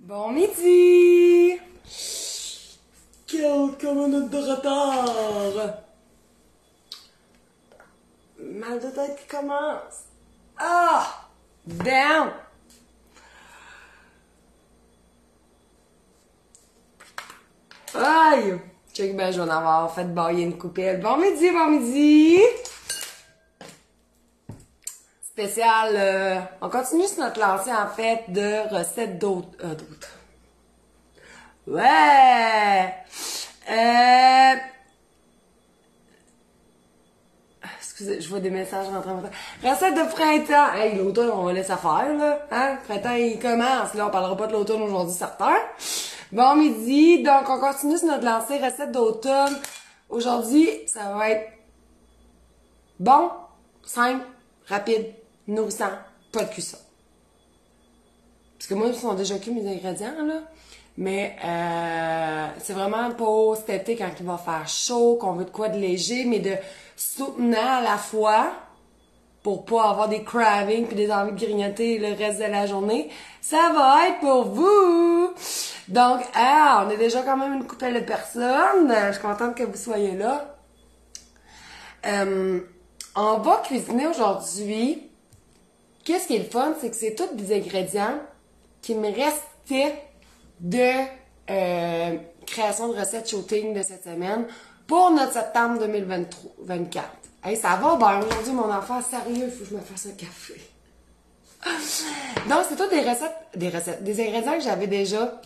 Bon midi! Quelques minutes de retard. Mal de tête qui commence. Ah! Damn! Aïe! Check, ben je vais en avoir fait bailler une coupelle. Bon midi, bon midi! Spécial, on continue sur notre lancée en fait de recettes d'autres. Ouais! Excusez, je vois des messages rentrer en même temps. Recette de printemps! Hey, l'automne, on va laisser faire, là. Hein? Le printemps, il commence. Là, on parlera pas de l'automne aujourd'hui, certain. Bon midi. Donc, on continue sur notre lancée recette d'automne. Aujourd'hui, ça va être bon, simple, rapide, nourrissant, pas de cuisson. Parce que moi, ils sont déjà cuits mes ingrédients, là. Mais c'est vraiment pour cet été quand il va faire chaud, qu'on veut de quoi de léger, mais de soutenant à la fois pour pas avoir des cravings puis des envies de grignoter le reste de la journée. Ça va être pour vous! Donc, on est déjà quand même une couple de personnes. Je suis contente que vous soyez là. On va cuisiner aujourd'hui. Qu'est-ce qui est le fun, c'est que c'est tous des ingrédients qui me restaient de création de recettes shooting de cette semaine pour notre septembre 2024. Hey, ça va? Ben, aujourd'hui, mon enfant, sérieux, il faut que je me fasse un café. Donc, c'est tous des ingrédients que j'avais déjà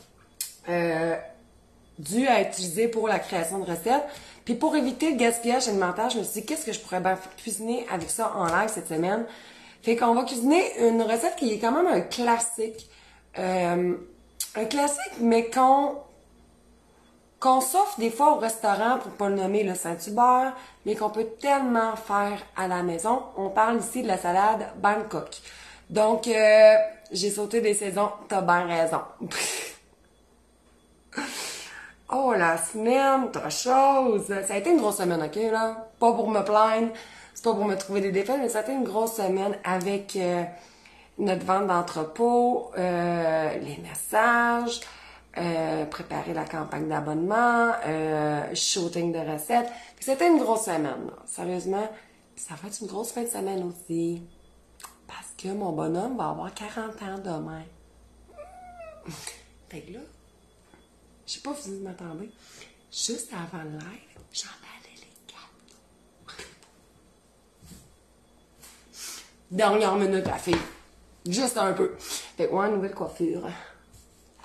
dû à utiliser pour la création de recettes. Puis pour éviter le gaspillage alimentaire, je me suis dit, qu'est-ce que je pourrais bien cuisiner avec ça en live cette semaine? Fait qu'on va cuisiner une recette qui est quand même un classique. Un classique, mais qu'on s'offre des fois au restaurant, pour pas le nommer le Saint-Hubert, mais qu'on peut tellement faire à la maison. On parle ici de la salade Bangkok. Donc, j'ai sauté des saisons, t'as bien raison. Oh, la semaine, t'as chose. Ça a été une grosse semaine, ok, là? Pas pour me plaindre, c'est pas pour me trouver des défauts, mais ça a été une grosse semaine avec notre vente d'entrepôt, les messages, préparer la campagne d'abonnement, shooting de recettes. C'était une grosse semaine, là. Sérieusement. Ça va être une grosse fin de semaine aussi. Parce que mon bonhomme va avoir 40 ans demain. Fait que là, je sais pas si vous m'entendez. Juste avant le live, j'emballais les gâteaux. Dernière minute, la fille. Juste un peu. Fait que ouais, nouvelle coiffure.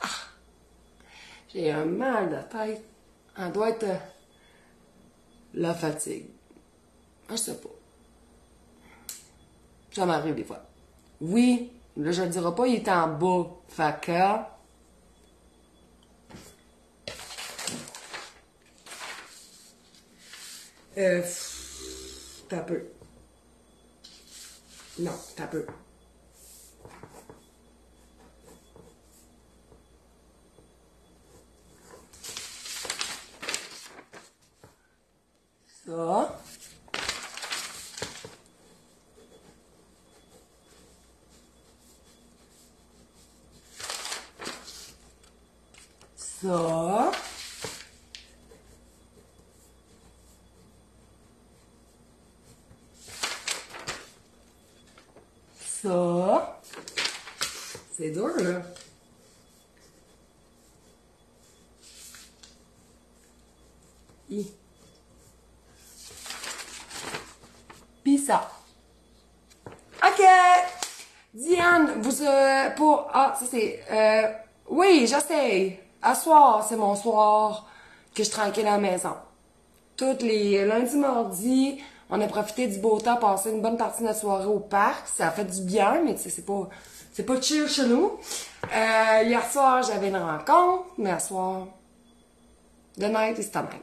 Ah, j'ai un mal de tête. Elle doit être la fatigue. Je sais pas. Ça m'arrive des fois. Oui, là je le dirai pas, il est en bas. Fait que... t'as peu. Non, t'as peu. Ça. Ça. Ça. C'est dur, là. Pis ça. OK! Diane, vous, pour... Ah, ça c'est... oui, j'essaye. À soir, c'est mon soir que je tranquille à la maison. Tous les lundis, mardis, on a profité du beau temps, passer une bonne partie de notre soirée au parc. Ça a fait du bien, mais tu sais, c'est pas chill chez nous. Hier soir, j'avais une rencontre, mais à soir, the night is the night.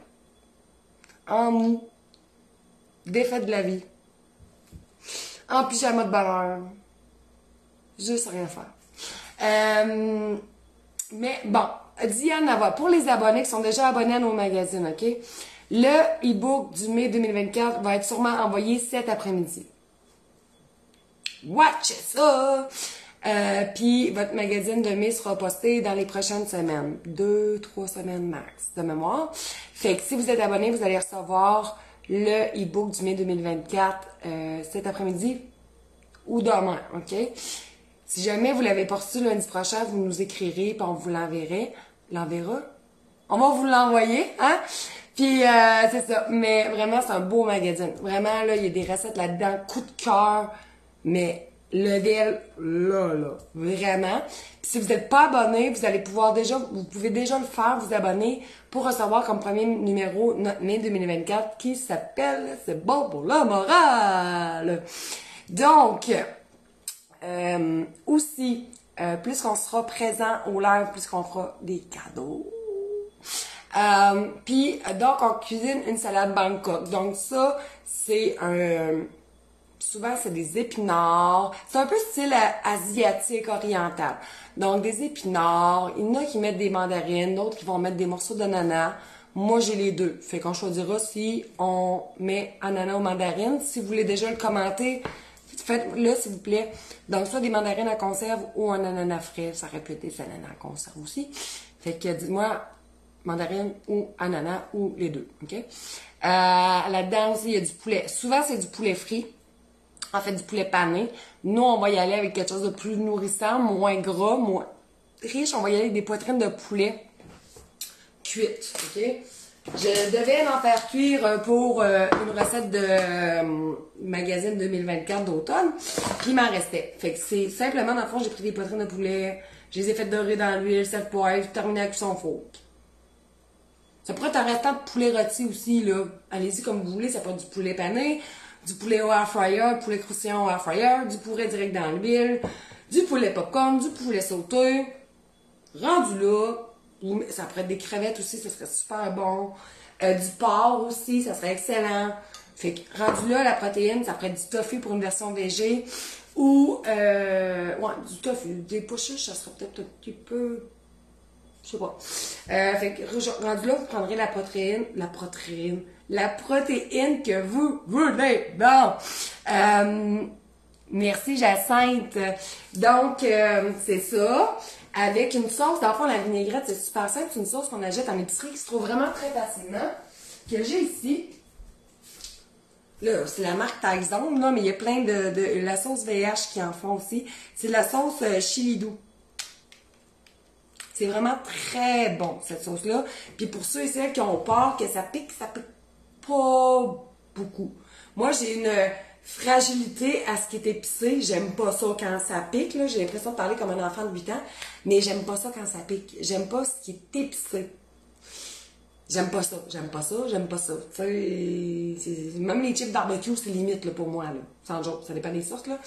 En mou. Défaite de la vie. En pyjama de bonheur. Juste rien faire. Mais bon, Diane Nava, pour les abonnés qui sont déjà abonnés à nos magazines, OK? Le e-book du mai 2024 va être sûrement envoyé cet après-midi. Watch ça! Puis votre magazine de mai sera posté dans les prochaines semaines. 2-3 semaines max de mémoire. Fait que si vous êtes abonné, vous allez recevoir le e-book du mai 2024 cet après-midi ou demain, OK? Si jamais vous l'avez pas reçu lundi prochain, vous nous écrirez puis on vous l'enverra. On va vous l'envoyer, hein? Puis c'est ça. Mais vraiment, c'est un beau magazine. Vraiment, là, il y a des recettes là-dedans, coup de cœur, mais level là. Vraiment. Puis si vous n'êtes pas abonné, vous pouvez déjà le faire, vous abonner pour recevoir comme premier numéro notre mai 2024 qui s'appelle C'est bon pour la morale. Donc, aussi, plus qu'on sera présent au live, plus qu'on fera des cadeaux. Puis donc on cuisine une salade Bangkok. Donc ça, c'est souvent c'est des épinards. C'est un peu style asiatique oriental. Donc des épinards, il y en a qui mettent des mandarines, d'autres qui vont mettre des morceaux d'ananas. Moi j'ai les deux. Fait qu'on choisira si on met ananas ou mandarine. Si vous voulez déjà le commenter, faites-le s'il vous plaît. Donc soit des mandarines à conserve ou un ananas frais. Ça aurait pu être des ananas à conserve aussi. Fait que dites-moi mandarine ou ananas ou les deux, OK? Là-dedans aussi, il y a du poulet. Souvent, c'est du poulet frit. En fait, du poulet pané. Nous, on va y aller avec quelque chose de plus nourrissant, moins gras, moins riche. On va y aller avec des poitrines de poulet cuites, OK? Je devais en faire cuire pour une recette de magazine 2024 d'automne. Puis il m'en restait. Fait que c'est simplement, dans le fond, j'ai pris des poitrines de poulet, je les ai fait dorer dans l'huile, sel, poivre, terminé avec son four. Ça pourrait être un restant de poulet rôti aussi, là. Allez-y comme vous voulez, ça peut être du poulet pané, du poulet au air fryer, poulet croustillant au air fryer, du poulet direct dans l'huile, du poulet popcorn, du poulet sauté. Rendu là, ça pourrait être des crevettes aussi, ça serait super bon. Du porc aussi, ça serait excellent. Fait que rendu là, la protéine, ça pourrait être du tofu pour une version végé. Ou, du tofu. Des pois chiches, ça serait peut-être un petit peu... Je sais pas. Fait que rendu là, vous prendrez la protéine que vous voulez. Bon. Merci Jacinthe. Donc, c'est ça. Avec une sauce, dans le fond, la vinaigrette, c'est super simple. C'est une sauce qu'on achète en épicerie qui se trouve vraiment très facilement. Que j'ai ici. Là, c'est la marque Tyson, là, mais il y a plein de la sauce VH qui en font aussi. C'est la sauce chili doux. C'est vraiment très bon, cette sauce-là. Puis pour ceux et celles qui ont peur que ça pique pas beaucoup. Moi, j'ai une fragilité à ce qui est épicé. J'aime pas ça quand ça pique, là. J'ai l'impression de parler comme un enfant de 8 ans. Mais j'aime pas ça quand ça pique. J'aime pas ce qui est épicé. J'aime pas ça. Même les chips barbecue, c'est limite là, pour moi, là. Sans joke, ça dépend des sortes, là.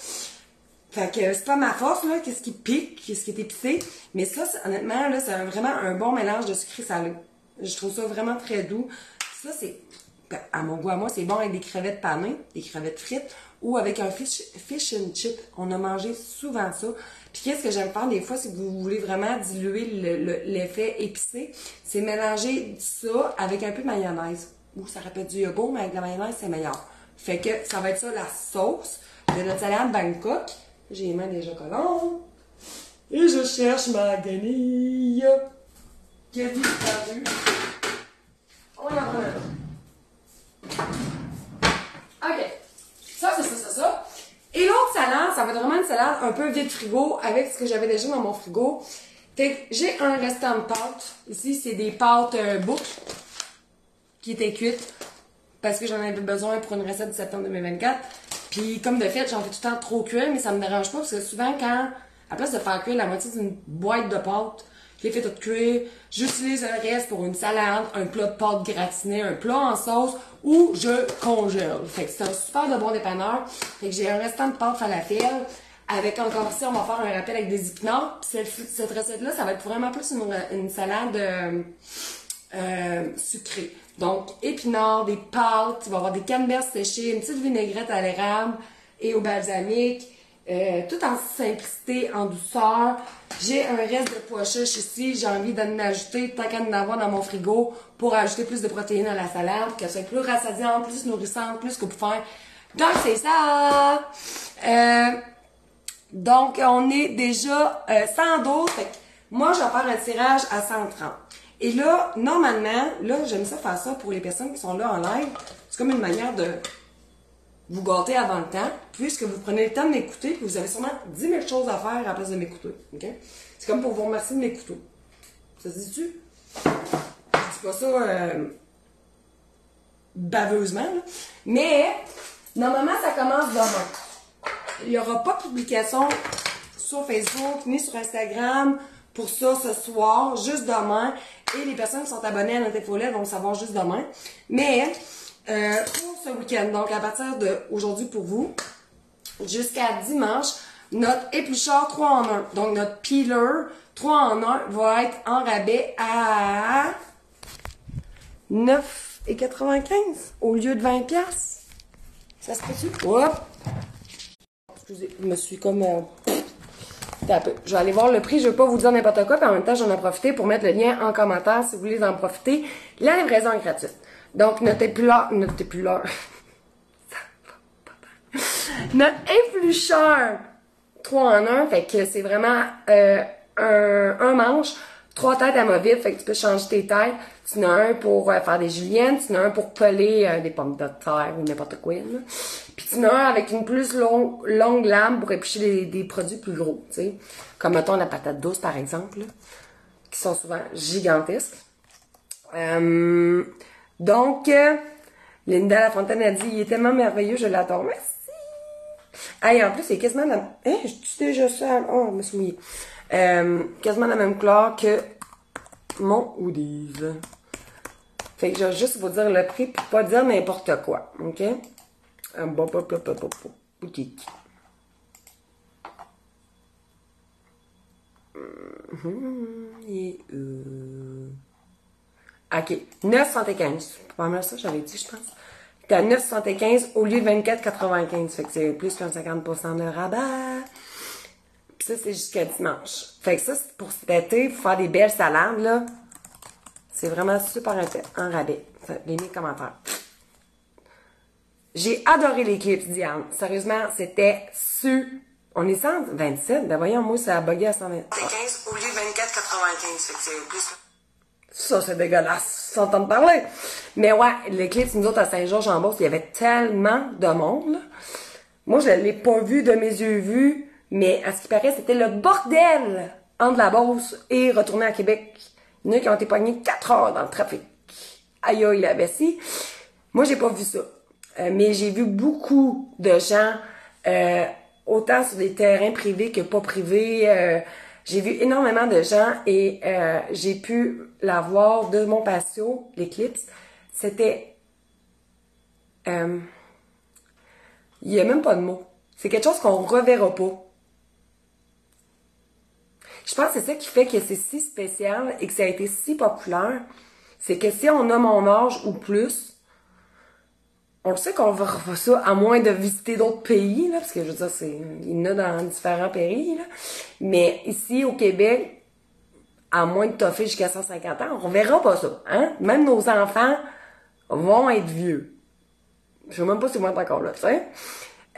Fait que c'est pas ma force, là, qu'est-ce qui pique, qu'est-ce qui est épicé. Mais ça, honnêtement, là, c'est vraiment un bon mélange de sucré salé. Je trouve ça vraiment très doux. Ça, c'est, à mon goût à moi, c'est bon avec des crevettes panées, des crevettes frites, ou avec un fish and chip. On a mangé souvent ça. Puis qu'est-ce que j'aime faire des fois, si vous voulez vraiment diluer l'effet épicé, c'est mélanger ça avec un peu de mayonnaise. Ou ça rappelle du yogourt, mais avec la mayonnaise, c'est meilleur. Fait que ça va être ça, la sauce de notre salade Bangkok. J'ai les mains déjà collantes. Et je cherche ma guenille. Qui a disparu. On y en prend un. OK. Ça. Et l'autre salade, ça va être vraiment une salade un peu vide frigo avec ce que j'avais déjà dans mon frigo. Fait que j'ai un restant de pâtes. Ici, c'est des pâtes boucles qui étaient cuites parce que j'en avais besoin pour une recette de septembre 2024. Puis comme de fait, j'en fais tout le temps trop cuire, mais ça me dérange pas parce que souvent quand, à place de faire cuire la moitié d'une boîte de pâtes, je les fais toutes cuire, j'utilise le reste pour une salade, un plat de pâtes gratinées, un plat en sauce ou je congèle. Fait que c'est un super de bon dépanneur. Fait que j'ai un restant de pâtes falafel avec encore ici, on va faire un rappel avec des épinards. Puis cette recette-là, ça va être vraiment plus une salade sucrée. Donc, épinards, des pâtes, il va y avoir des canneberges séchées, une petite vinaigrette à l'érable et au balsamique, tout en simplicité, en douceur. J'ai un reste de pois chiches ici, j'ai envie d'en ajouter, tant qu'à en avoir dans mon frigo, pour ajouter plus de protéines à la salade, qu'elle soit plus rassasiante, plus nourrissante, plus que pour faire. Donc, c'est ça! Donc, on est déjà 112. Fait que moi, je vais faire un tirage à 130. Et là, normalement, là, j'aime ça faire ça pour les personnes qui sont là en live. C'est comme une manière de vous gâter avant le temps, puisque vous prenez le temps de m'écouter, puis vous avez sûrement 10 000 choses à faire à la place de m'écouter. OK? C'est comme pour vous remercier de m'écouter. Ça se dit-tu? Je dis pas ça baveusement, là. Mais, normalement, ça commence demain. Il n'y aura pas de publication sur Facebook ni sur Instagram pour ça ce soir, juste demain. Et les personnes qui sont abonnées à notre infolette vont le savoir juste demain. Mais pour ce week-end, donc à partir d'aujourd'hui pour vous, jusqu'à dimanche, notre éplucheur 3 en 1, donc notre peeler 3 en 1 va être en rabais à 9,95 au lieu de 20$. Ça se peut-tu? Hop! Excusez, je me suis comme... un peu. Je vais aller voir le prix, je ne vais pas vous dire n'importe quoi, puis en même temps, j'en ai profité pour mettre le lien en commentaire si vous voulez en profiter. La livraison est gratuite. Donc, notre éplucheur, notre éplucheur 3 en 1, fait que c'est vraiment un manche, 3 têtes amovibles, fait que tu peux changer tes têtes. Tu en as un pour faire des juliennes, tu en as un pour peler des pommes de terre ou n'importe quoi, là. Puis tu en as un avec une plus longue lame pour éplucher des produits plus gros, tu sais. Comme mettons la patate douce, par exemple, là, qui sont souvent gigantesques. Donc, Linda Lafontaine a dit, il est tellement merveilleux, je l'adore. Merci! Ah, et en plus, c'est quasiment la... Hein, je suis déjà sale. Oh, je me suis mouillée. Quasiment la même couleur que mon hoodies. Fait que je vais juste vous dire le prix pour pas dire n'importe quoi. OK? Boutique. OK. 9,75. Pas mal ça, j'avais dit, je pense. T'es à 9,75 au lieu de 24,95. Fait que c'est plus qu'un 50% de rabat. Puis ça, c'est jusqu'à dimanche. Fait que ça, c'est pour cet été, pour faire des belles salades, là. C'est vraiment super en rabais. Les commentaires. J'ai adoré les clips, Diane. Sérieusement, c'était On est 127. Ben voyons, moi, ça a bugué à 120. C'est 15 au lieu de 24,95. Fait que c'est plus... Ça, c'est dégueulasse, sans t'en parler. Mais ouais, l'éclipse, nous autres, à Saint-Georges-en-Beauce, il y avait tellement de monde, là. Moi, je ne l'ai pas vu de mes yeux vus, mais à ce qui paraît, c'était le bordel entre la Beauce et retourner à Québec. Il y en a qui ont été pognés 4 heures dans le trafic. Aïe, aïe, la vessie. Moi, j'ai pas vu ça. Mais j'ai vu beaucoup de gens, autant sur des terrains privés que pas privés. J'ai vu énormément de gens et j'ai pu la voir de mon patio, l'éclipse. C'était... il n'y a même pas de mots. C'est quelque chose qu'on reverra pas. Je pense que c'est ça qui fait que c'est si spécial et que ça a été si populaire. C'est que si on a mon âge ou plus, on le sait qu'on verra pas ça, à moins de visiter d'autres pays, là, parce que je veux dire, il y en a dans différents pays, là. Mais ici, au Québec, à moins de toffer jusqu'à 150 ans, on verra pas ça, hein? Même nos enfants vont être vieux. Je sais même pas si moi, encore là, tu sais.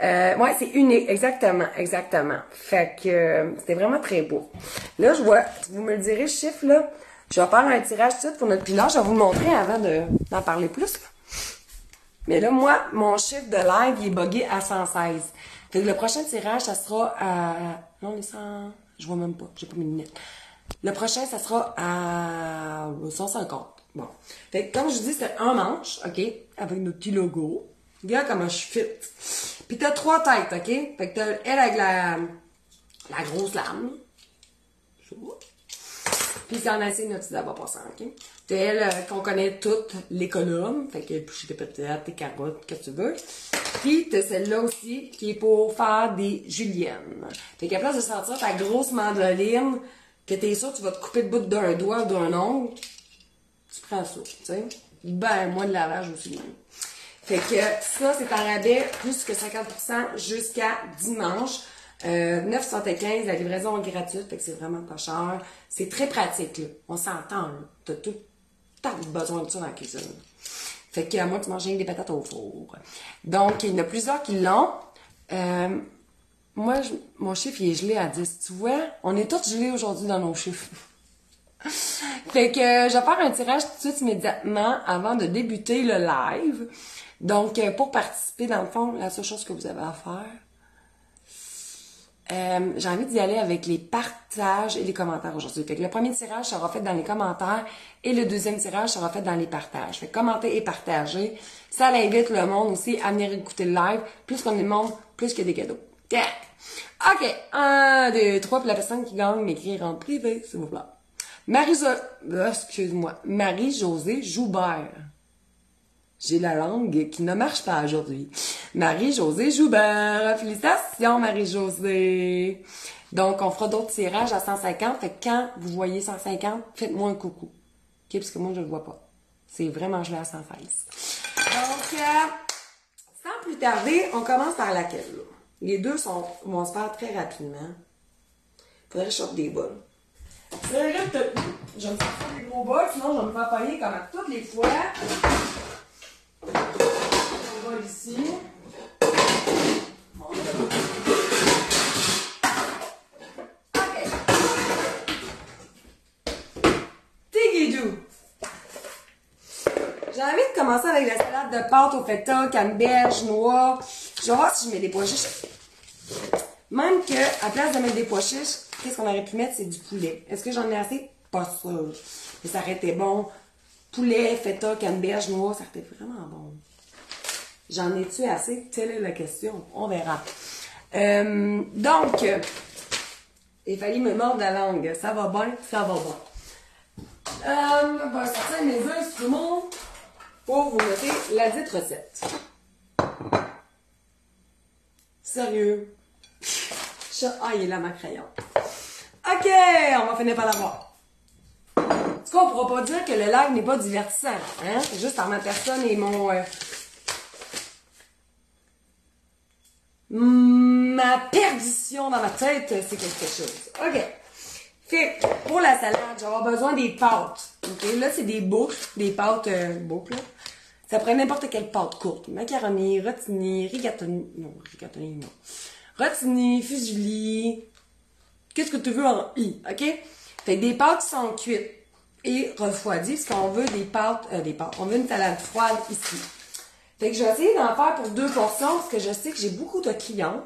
Ouais, c'est unique, exactement. Fait que c'était vraiment très beau. Là, je vois, vous me le direz, le chiffre, là, je vais faire un tirage tout de suite pour notre pilote, je vais vous le montrer avant d'en parler plus, là. Mais là, moi, mon chiffre de live, il est buggé à 116. Fait que le prochain tirage, ça sera à... Non, les 100... Je vois même pas, j'ai pas mes lunettes. Le prochain, ça sera à 150. Bon. Fait que comme je vous dis, c'est un manche, OK? Avec notre petit logo. Regarde comment je suis fit. Puis t'as 3 têtes, OK? Fait que t'as elle avec la grosse lame. Puis c'est en acier inoxydable d'abord passant, OK? T'as elle qu'on connaît toutes l'économe. Fait que éplucher tes patates, tes carottes, qu'est-ce que tu veux. Puis t'as celle-là aussi qui est pour faire des juliennes. Fait qu'à place de sortir ta grosse mandoline, que t'es sûr que tu vas te couper le bout d'un doigt ou d'un ongle, tu prends ça, tu sais. Ben, moi de lavage aussi même. Fait que ça, c'est en rabais plus que 50% jusqu'à dimanche. 9,75, la livraison est gratuite, fait que c'est vraiment pas cher. C'est très pratique, là. On s'entend, là. T'as tout besoin de ça dans la cuisine. Fait que moi, tu manges des patates au four. Donc, il y en a plusieurs qui l'ont. moi, mon chiffre, il est gelé à 10. Tu vois, on est tous gelés aujourd'hui dans nos chiffres. Fait que je vais faire un tirage tout de suite immédiatement avant de débuter le live. Donc, pour participer, dans le fond, la seule chose que vous avez à faire, j'ai envie d'y aller avec les partages et les commentaires aujourd'hui. Fait que le premier tirage sera fait dans les commentaires et le deuxième tirage sera fait dans les partages. Fait que commenter et partager, ça invite le monde aussi à venir écouter le live. Plus qu'on est de monde, plus qu'il y a des cadeaux. Yeah. OK. 1, 2, 3. Puis la personne qui gagne m'écrire en privé, s'il vous plaît. Marie-Josée Joubert. J'ai la langue qui ne marche pas aujourd'hui. Marie-Josée Joubert. Félicitations, Marie-Josée. Donc, on fera d'autres tirages à 150. Fait que quand vous voyez 150, faites-moi un coucou. OK? Parce que moi, je ne le vois pas. C'est vraiment gelé à 116. Donc, sans plus tarder, on commence par laquelle, là? Les deux vont se faire très rapidement. Faudrait que je sorte des bols. Je vais me faire des gros bols, sinon je vais me faire pogner comme à toutes les fois. On va ici. OK. Tigidou. J'ai envie de commencer avec la salade de pâte au feta, canneberge, noix. Je vais voir si je mets des pois chiches. Même que, à place de mettre des pois chiches, qu'est-ce qu'on aurait pu mettre? C'est du poulet. Est-ce que j'en ai assez? Pas sûr. Mais ça aurait été bon. Poulet, feta, canneberge, noix, ça aurait été vraiment bon. J'en ai-tu assez? Telle est la question. On verra. Donc, il fallait me mordre la langue. Ça va bien? Ça va bien. Je vais sortir mes instruments pour vous noter la dite recette. Sérieux? Ah, il est là, ma crayon. OK, on va finir par l'avoir. En tout cas, on pourra pas dire que le live n'est pas divertissant. Hein? C'est juste par ma personne et ma perdition dans ma tête, c'est quelque chose. OK. Fait pour la salade, je vais avoir besoin des pâtes. OK, là, c'est des boucles, des pâtes boucles. Là. Ça prend n'importe quelle pâte courte. Macaroni, rotini, rigatoni. Non, rigatoni, non. Rotini, fusilli. Qu'est-ce que tu veux en I, OK? Fait que des pâtes qui sont cuites et refroidies, parce qu'on veut des pâtes, on veut une salade froide ici. Fait que je vais essayer d'en faire pour 2 portions, parce que je sais que j'ai beaucoup de clients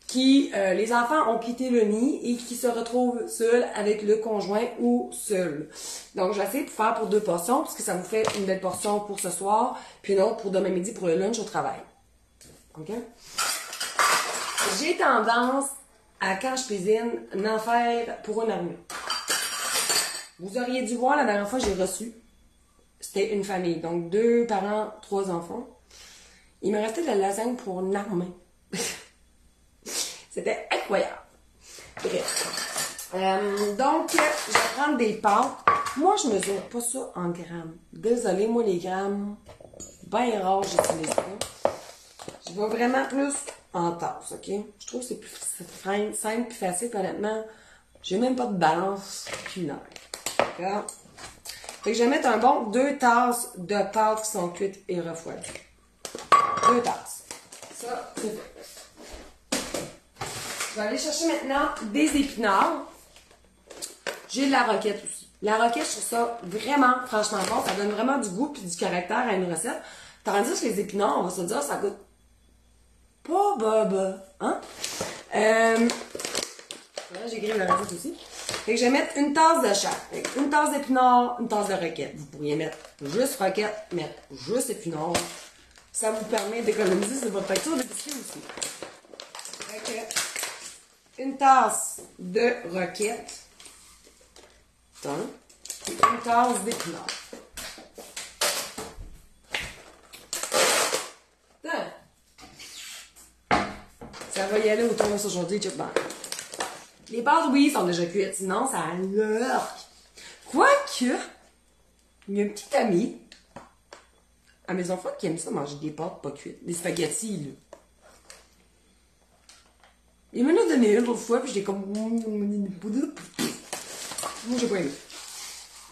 qui, les enfants ont quitté le nid et qui se retrouvent seuls avec le conjoint ou seuls. Donc, je vais essayer de faire pour 2 portions, parce que ça vous fait une belle portion pour ce soir, puis une autre pour demain midi pour le lunch au travail. OK? J'ai tendance à, quand je cuisine, n'en faire pour une armée. Vous auriez dû voir la dernière fois que j'ai reçu. C'était une famille, donc 2 parents, 3 enfants. Il me restait de la lasagne pour une armée. C'était incroyable. Bref. Donc, je vais prendre des pâtes. Moi, je mesure pas ça en grammes. Désolée, moi, les grammes, bien rare, j'utilise ça. Je vais vraiment plus en tasse, OK? Je trouve que c'est plus simple, plus facile, puis honnêtement, j'ai même pas de balance culinaire. D'accord? Fait que je vais mettre un bon 2 tasses de pâtes qui sont cuites et refroidies. 2 tasses. Ça, c'est fait. Je vais aller chercher maintenant des épinards. J'ai de la roquette aussi. La roquette, je trouve ça vraiment, franchement bon. Ça donne vraiment du goût et du caractère à une recette. Tandis que les épinards, on va se dire, ça goûte pas boba. Hein? J'ai écrit la recette aussi. Fait que je vais mettre une tasse de chaque. Une tasse d'épinards, une tasse de roquette. Vous pourriez mettre juste roquette, mettre juste épinards. Ça vous permet d'économiser sur votre facture d'épicerie aussi. Fait que, une tasse de roquette. Et une tasse d'épinards. Ça va y aller autour aujourd'hui, chip bang. Les pâtes, oui, sont déjà cuites. Sinon, ça a l'heure. Quoique, il y a une petite amie à mes enfants qui aiment ça manger des pâtes pas cuites. Des spaghettis, là. Il m'en a donné une autre fois, puis j'étais comme... Moi, j'ai pas aimé.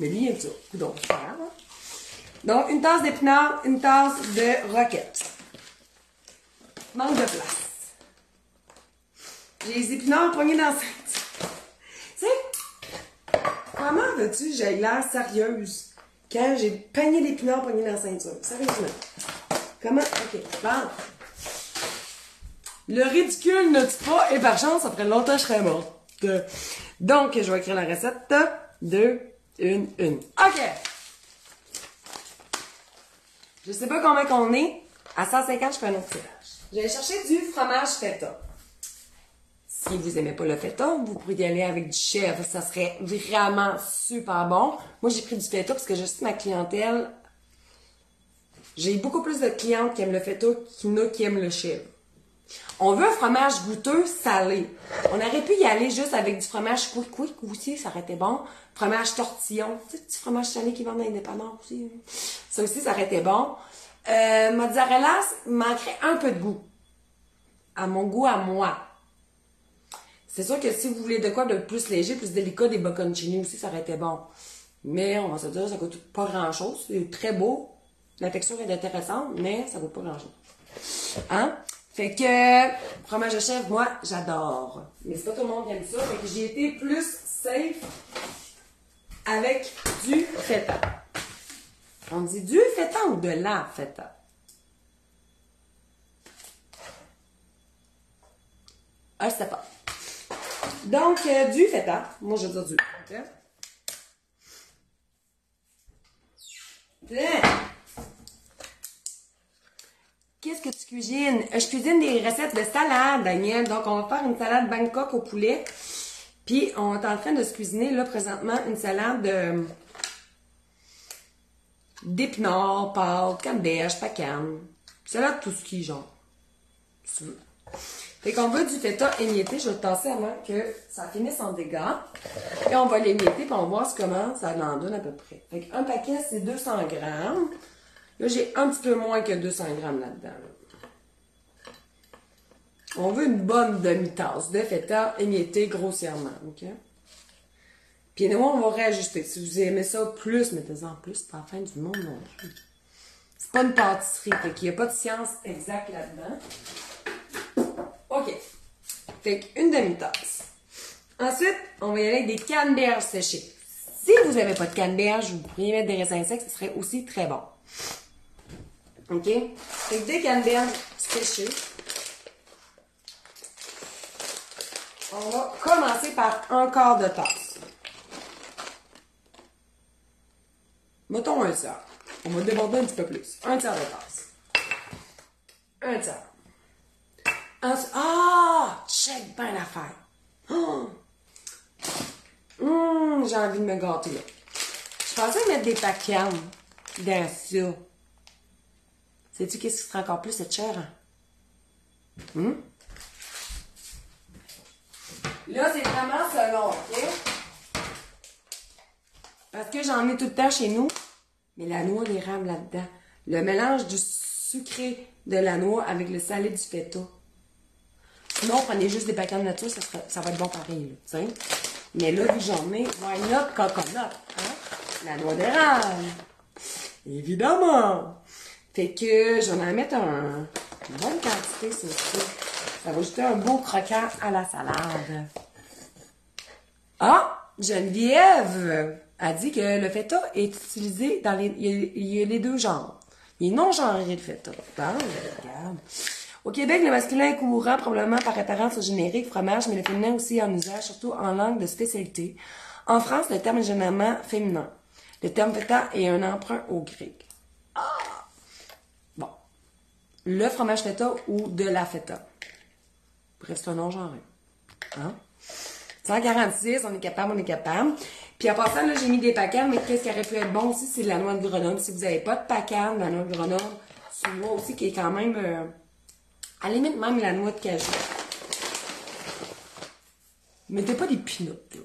Mais lui, il aime ça. Donc, super, hein? Donc, une tasse d'épinards, une tasse de roquette. Manque de place. J'ai les épinards pognés dans la ceinture. Tu sais, comment veux-tu que j'aille l'air sérieuse quand j'ai pogné l'épinard pognés dans la ceinture? Sérieusement. Comment? Ok, bon. Le ridicule ne tue pas, et par chance, après longtemps, je serais morte. Donc, je vais écrire la recette. 2, 1. Ok. Je sais pas combien qu'on est. À 150, je fais un autre tirage. J'ai cherché du fromage feta. Si vous aimez pas le feta, vous pourriez y aller avec du chèvre. Ça serait vraiment super bon. Moi, j'ai pris du feta parce que je sais ma clientèle. J'ai beaucoup plus de clientes qui aiment le feta qu'il y en a qui aiment le chèvre. On veut un fromage goûteux, salé. On aurait pu y aller juste avec du fromage quick aussi, ça aurait été bon. Fromage tortillon, tu sais, petit fromage salé qui vend dans les dépanneurs aussi. Ça aussi, ça aurait été bon. Mozzarella manquerait un peu de goût. À mon goût, à moi. C'est sûr que si vous voulez de quoi de plus léger, plus délicat, des bocconcini aussi, ça aurait été bon. Mais on va se dire, ça coûte pas grand-chose. C'est très beau. La texture est intéressante, mais ça coûte pas grand-chose. Hein? Fait que, fromage de chèvre, moi, j'adore. Mais c'est pas tout le monde qui aime ça. Fait que j'ai été plus safe avec du feta. On dit du feta ou de la feta? Ah, je sais pas. Donc, du feta. Moi, je veux dire du. Okay. Qu'est-ce que tu cuisines? Je cuisine des recettes de salade, Daniel. Donc, on va faire une salade Bangkok au poulet. Puis, on est en train de se cuisiner, là, présentement, une salade d'épinards, pâtes, canneberge, pacane. Salade tout ski, genre. Si tu veux. Fait qu'on veut du feta émietté. Je vais le tasser avant que ça finisse en dégâts. Et on va l'émietter, puis on va voir comment ça en donne à peu près. Fait qu'un paquet, c'est 200 grammes. Là, j'ai un petit peu moins que 200 grammes là-dedans. Là. On veut une bonne demi-tasse de feta émietté grossièrement, OK? Puis nous, on va réajuster. Si vous aimez ça plus, mettez-en plus, c'est pas la fin du monde non plus. C'est pas une pâtisserie, fait qu'il n'y a pas de science exacte là-dedans. OK. Fait qu'une demi-tasse. Ensuite, on va y aller avec des canneberges séchées. Si vous n'avez pas de canneberges, vous pourriez mettre des raisins secs, ce serait aussi très bon. OK? Fait que des canneberges séchées. On va commencer par un quart de tasse. Mettons un tiers. On va déborder un petit peu plus. Un tiers de tasse. Un tiers. Ah! Check bien l'affaire. Oh. J'ai envie de me gâter là. Je pensais mettre des pacanes dans ça. Sais-tu qu'est-ce qui serait encore plus cette chair? Hein? Là, c'est vraiment selon, OK? Parce que j'en ai tout le temps chez nous, mais la noix d'érable là-dedans. Le mélange du sucré de la noix avec le salé du feta. Sinon, prenez juste des paquets de nature, ça va être bon pareil, là, tu sais. Mais là, vu que j'en ai, why not coconut, hein? La noix d'érable. Évidemment. Fait que j'en ai à mettre une bonne quantité, c'est ça. Ça va jeter un beau croquant à la salade. Ah! Geneviève a dit que le feta est utilisé dans les... Il y a les deux genres. Il est non-genré, le feta. Regarde. Au Québec, le masculin est courant, probablement par référence au générique fromage, mais le féminin aussi en usage, surtout en langue de spécialité. En France, le terme est généralement féminin. Le terme feta est un emprunt au grec. Ah! Bon. Le fromage feta ou de la feta. Bref, c'est un non-genré. Hein? 146, on est capable. Puis en passant, là, j'ai mis des pacanes, mais qu'est-ce qui aurait pu être bon aussi, c'est de la noix de Grenoble. Si vous n'avez pas de pacane, la noix de Grenoble, c'est une noix aussi qui est quand même, à la limite, même la noix de cajou. Mettez pas des peanuts, là.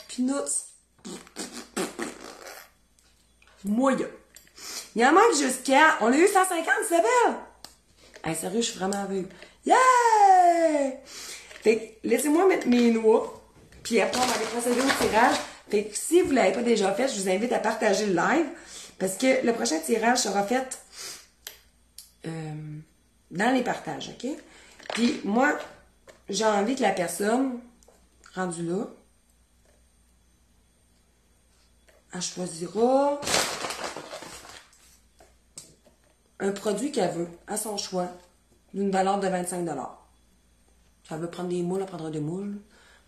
Peanuts. Moyen. Il en manque jusqu'à, on a eu 150, Isabelle! Hey, sérieux, je suis vraiment aveugle. Yeah! Fait que, laissez-moi mettre mes noix. Puis après, on va aller procéder au tirage. Fait que si vous ne l'avez pas déjà fait, je vous invite à partager le live. Parce que le prochain tirage sera fait dans les partages, OK? Puis moi, j'ai envie que la personne, rendue là, elle choisira un produit qu'elle veut, à son choix, d'une valeur de 25 $. Elle veut prendre des moules, elle prendra des moules.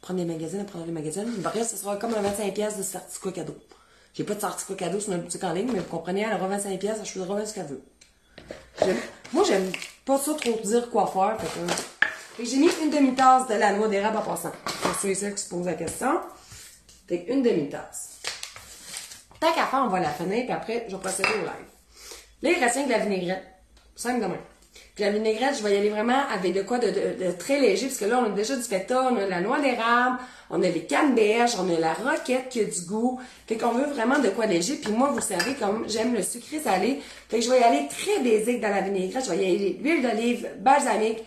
Prendre des magazines, elle prendra des magazines. Bref, ce sera comme un 25 $ de certificat cadeau. J'ai pas de certificat cadeau sur notre boutique en ligne, mais vous comprenez, elle aura 25 $, elle choisira ce qu'elle veut. Moi, j'aime pas ça trop dire quoi faire. Fait que j'ai mis une demi-tasse de la noix d'érable en passant. Pour ceux et celles qui se posent la question. Fait une demi-tasse. Tant qu'à faire, on va la finir, puis après, je vais procéder au live. Là, il reste rien que de la vinaigrette. Simple de même. Puis la vinaigrette, je vais y aller vraiment avec de quoi de très léger, parce que là, on a déjà du feta, on a la noix d'érable, on a les canneberges, on a la roquette qui a du goût. Fait qu'on veut vraiment de quoi léger. Puis moi, vous savez, comme j'aime le sucré salé, fait que je vais y aller très basique dans la vinaigrette. Je vais y aller l'huile d'olive, balsamique,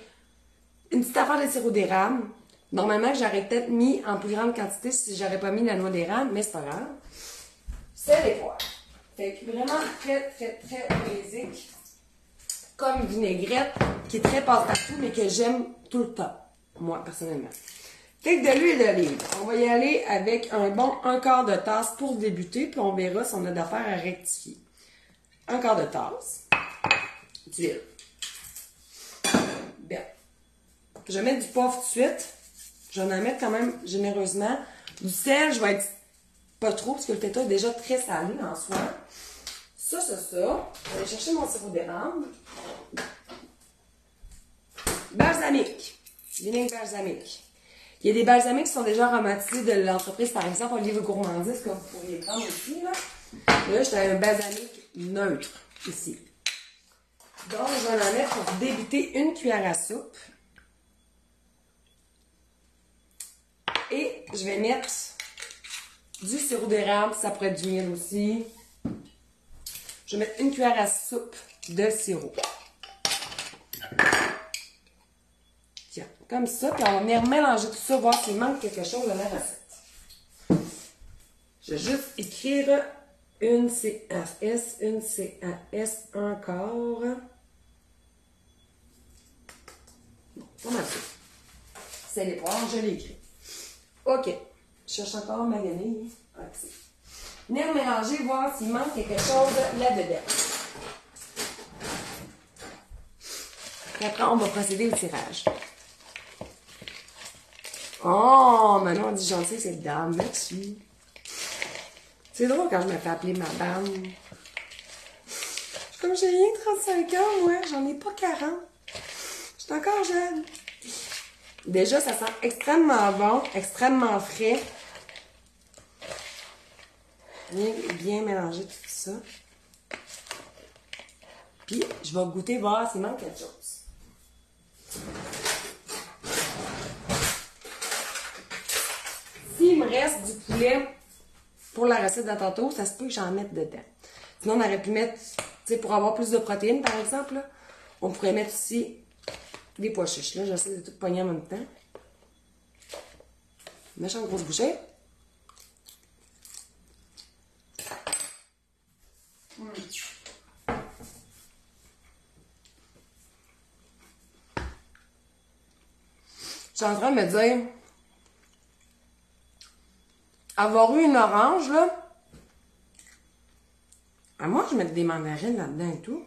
une petite affaire de sirop d'érable. Normalement, j'aurais peut-être mis en plus grande quantité si j'aurais pas mis la noix d'érable, mais c'est pas grave. C'est les poires. Fait que vraiment très, très, très basique. Comme vinaigrette, qui est très passe-partout, mais que j'aime tout le temps. Moi, personnellement. Fait que de l'huile d'olive. On va y aller avec un bon 1/4 de tasse pour débuter, puis on verra si on a d'affaires à rectifier. 1/4 de tasse d'huile. Bien. Je vais mettre du poivre tout de suite. Je vais en mettre quand même généreusement. Du sel, je vais être pas trop, parce que le feta est déjà très salé en soi. Ça. Je vais aller chercher mon sirop d'érable. Balsamique. Vinaigre balsamique. Il y a des balsamiques qui sont déjà aromatisés de l'entreprise, par exemple, Olive Gourmandise, comme vous pourriez prendre ici. Là, j'ai un balsamique neutre, ici. Donc, je vais en mettre pour débuter une cuillère à soupe. Et je vais mettre du sirop d'érable, ça pourrait être du miel aussi. Je vais mettre une cuillère à soupe de sirop. Tiens, comme ça, puis on va venir mélanger tout ça, voir s'il manque quelque chose dans la recette. Je vais juste écrire une CAS, une CAS encore. Bon, on a fait. C'est les poires, je l'ai écrit. OK. Je cherche encore ma guenille. OK. Venir mélanger, voir s'il manque quelque chose là-dedans. Et après, on va procéder au tirage. Oh, maintenant on dit gentil, c'est dame. Merci. C'est drôle quand je me fais appeler madame. Comme j'ai rien de 35 ans, moi, j'en ai pas 40. Je suis encore jeune. Déjà, ça sent extrêmement bon, extrêmement frais. Bien mélanger tout ça. Puis, je vais goûter, voir s'il manque quelque chose. S'il me reste du poulet pour la recette de tantôt, ça se peut que j'en mette dedans. Sinon, on aurait pu mettre, tu sais, pour avoir plus de protéines, par exemple, là, on pourrait mettre ici des pois chiches. Là, j'essaie de tout pogner en même temps. Méchant grosse bouchée. Je suis en train de me dire, avoir eu une orange, là, à moi, je mets des mandarines là-dedans et tout.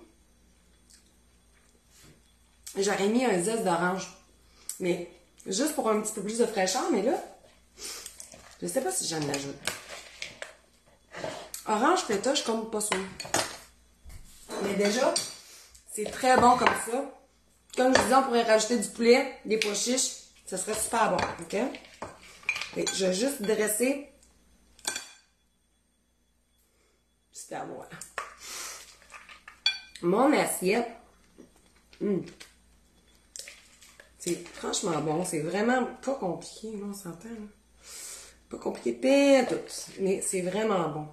J'aurais mis un zeste d'orange. Mais, juste pour un petit peu plus de fraîcheur, mais là, je sais pas si j'en ajoute. Orange feta, je suis comme pas sûre. Mais déjà, c'est très bon comme ça. Comme je disais, on pourrait rajouter du poulet, des pois chiches. Ça serait super bon, ok? Fait que je vais juste dresser. C'est à moi. Mon assiette. C'est franchement bon. C'est vraiment pas compliqué, on s'entend. Hein? Pas compliqué, pas tout. Mais c'est vraiment bon.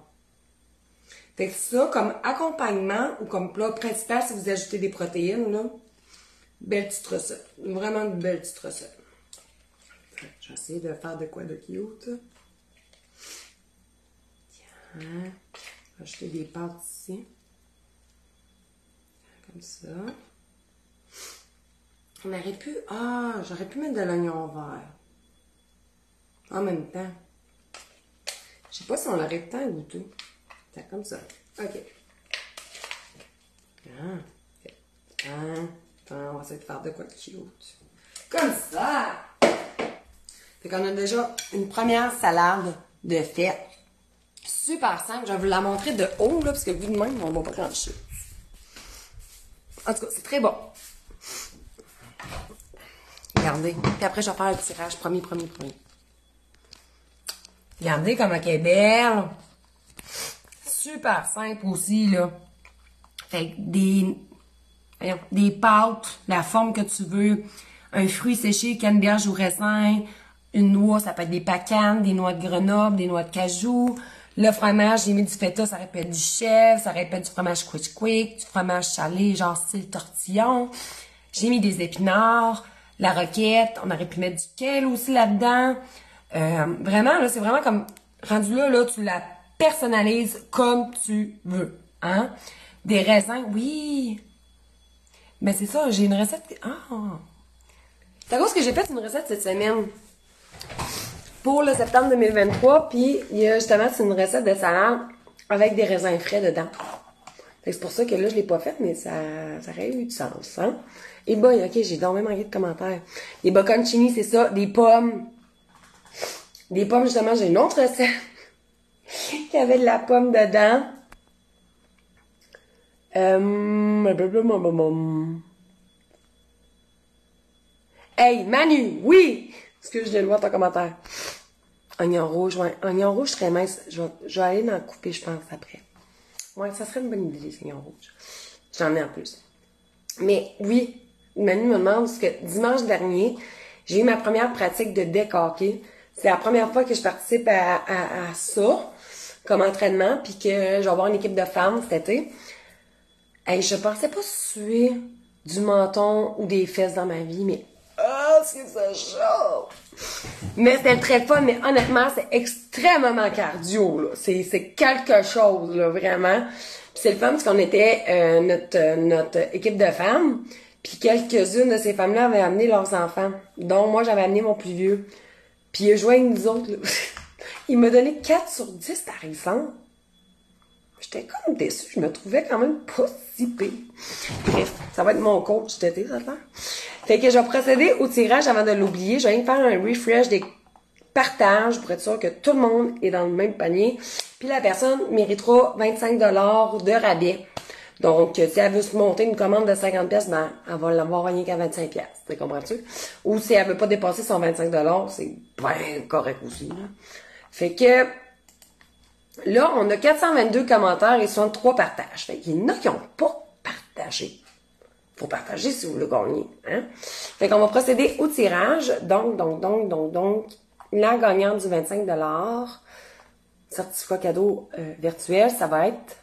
Fait que ça, comme accompagnement ou comme plat principal, si vous ajoutez des protéines, là, belle petite recette. Vraiment une belle petite recette. Je vais essayer de faire de quoi de cute. Tiens. Ajouter des pâtes ici. Comme ça. On aurait pu... Ah, j'aurais pu mettre de l'oignon vert. En même temps. Je sais pas si on aurait le temps ou tout. C'est comme ça. OK. Attends, on va essayer de faire de quoi de cute. Comme ça! Fait qu'on a déjà une première salade de fête. Super simple. Je vais vous la montrer de haut, là, parce que vu de même, on va pas grand chose. En tout cas, c'est très bon. Regardez. Puis après, je vais faire le tirage. Premier. Regardez comment elle est belle. Super simple aussi, là. Fait que des pâtes, la forme que tu veux, un fruit séché, canneberge ou raisin, une noix, ça peut être des pacanes, des noix de Grenoble, des noix de cajou. Le fromage, j'ai mis du feta, ça répète du chèvre, ça répète du fromage quick, du fromage salé, genre style tortillon. J'ai mis des épinards, la roquette, on aurait pu mettre du kale aussi là-dedans. Vraiment, là, c'est vraiment comme, rendu là, tu la personnalises comme tu veux, hein. Des raisins, oui. Mais c'est ça, j'ai une recette. C'est à cause que j'ai fait une recette cette semaine. Pour le septembre 2023, puis il y a justement, c'est une recette de salade avec des raisins frais dedans. Fait que c'est pour ça que là, je l'ai pas faite, mais ça aurait eu du sens, hein. Et boy, ok, j'ai donc même manqué de commentaires. Les bocconcini, c'est ça, des pommes. Des pommes, justement, j'ai une autre recette qui avait de la pomme dedans. Hey, Manu, oui! Excuse, je le vois ton commentaire. Oignon rouge, ouais. Oignon rouge très mince. Je vais aller en couper, je pense, après. Ouais, ça serait une bonne idée, les oignons rouges. J'en ai en plus. Mais oui, Manu me demande, parce que dimanche dernier, j'ai eu ma première pratique de deck hockey. C'est la première fois que je participe à ça, comme entraînement, puis que je vais avoir une équipe de femmes cet été. Hey, je pensais pas suer du menton ou des fesses dans ma vie, mais c'est ça chaud! Mais c'était très fun, mais honnêtement, c'est extrêmement cardio, là. C'est quelque chose, là, vraiment. Puis c'est le fun parce qu'on était notre équipe de femmes, puis quelques-unes de ces femmes-là avaient amené leurs enfants. Donc moi, j'avais amené mon plus vieux. Puis il a joué avec nous autres, là. Il m'a donné 4 sur 10, par exemple. J'étais comme déçue, je me trouvais quand même pas si pire. Bref, ça va être mon coach cet été, ça fait. Fait que je vais procéder au tirage avant de l'oublier. Je vais faire un refresh des partages pour être sûr que tout le monde est dans le même panier. Puis la personne méritera 25$ de rabais. Donc, si elle veut se monter une commande de 50$, ben, elle va l'avoir rien qu'à 25$. Tu comprends-tu? Ou si elle veut pas dépasser son 25$, c'est bien correct aussi, là. Fait que, là, on a 422 commentaires et 63 partages. Fait qu'il y en a qui n'ont pas partagé. Faut partager si vous voulez gagner, hein? Fait qu'on va procéder au tirage. Donc, la gagnante du 25$, certificat cadeau virtuel, ça va être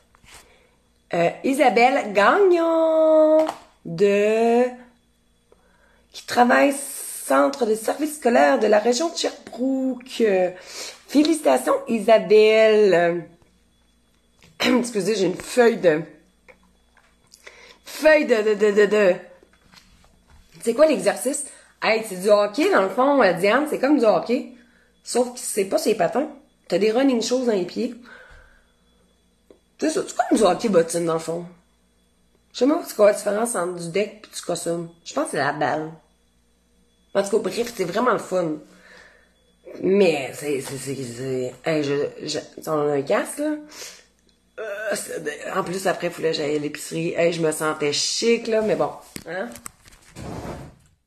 Isabelle Gagnon qui travaille centre de service scolaire de la région de Sherbrooke. Félicitations, Isabelle. Excusez, j'ai une feuille de... C'est quoi l'exercice? Hey, c'est du hockey, dans le fond, Diane, c'est comme du hockey. Sauf que c'est pas sur les patins. T'as des running shoes dans les pieds. C'est ça, c'est comme du hockey bottine, dans le fond. Je sais même pas c'est quoi la différence entre du deck et du costume. Je pense que c'est la balle. En tout cas, bref, c'est vraiment le fun. Mais, hey, on a un casque, là. En plus, après, il fallait que j'aille à l'épicerie. Hey, je me sentais chic, là, mais bon. Hein?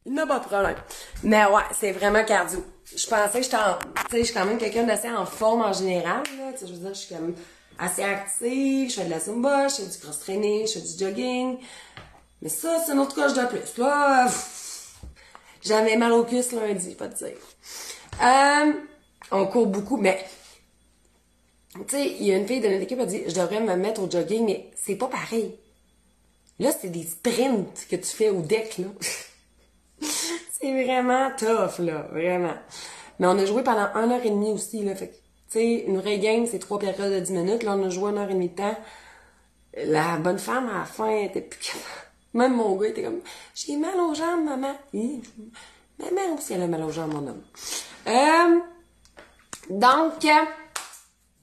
Il n'y a pas de problème. Mais ouais, c'est vraiment cardio. Je pensais que tu sais, je suis quand même quelqu'un d'assez en forme en général, là. Tu sais, je veux dire, je suis quand même assez active, je fais de la zumba, je fais du cross-training, je fais du jogging. Mais ça, c'est une autre coche de plus. Là, j'avais mal au cuisse lundi, pas de dire. On court beaucoup, mais tu sais, il y a une fille de notre équipe qui a dit je devrais me mettre au jogging, mais c'est pas pareil. Là, c'est des sprints que tu fais au deck, là. C'est vraiment tough, là, vraiment. Mais on a joué pendant 1h30 aussi, là. Fait que, tu sais, une vraie game, c'est 3 périodes de 10 minutes. Là, on a joué 1h30 de temps. La bonne femme, à la fin, elle était plus capable. Même mon gars était comme, j'ai mal aux jambes, maman. Maman aussi, elle a mal aux jambes, mon homme. Donc,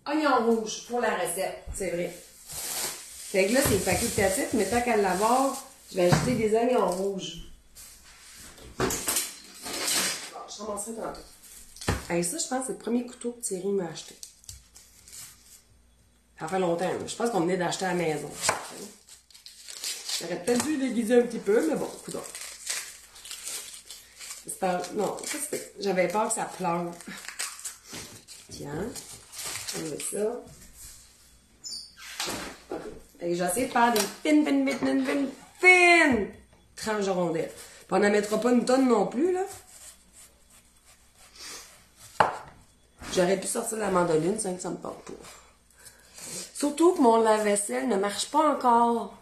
oignon rouge pour la recette, c'est vrai. Fait que là, c'est facultatif, mais tant qu'à l'avoir, je vais ajouter des oignons rouges. Bon, je commencerai tantôt. Hey, ça, je pense que c'est le premier couteau que Thierry m'a acheté. Ça fait longtemps, là. Je pense qu'on venait d'acheter à la maison. J'aurais peut-être dû l'aiguiser un petit peu, mais bon, écoute. Non, ça c'était. J'avais peur que ça pleure. Tiens, on met ça. Ok. Et je vais essayer de faire des fines tranches de rondelles. Puis on n'en mettra pas une tonne non plus, là. J'aurais pu sortir la mandoline, ça me porte pas. Surtout que mon lave-vaisselle ne marche pas encore.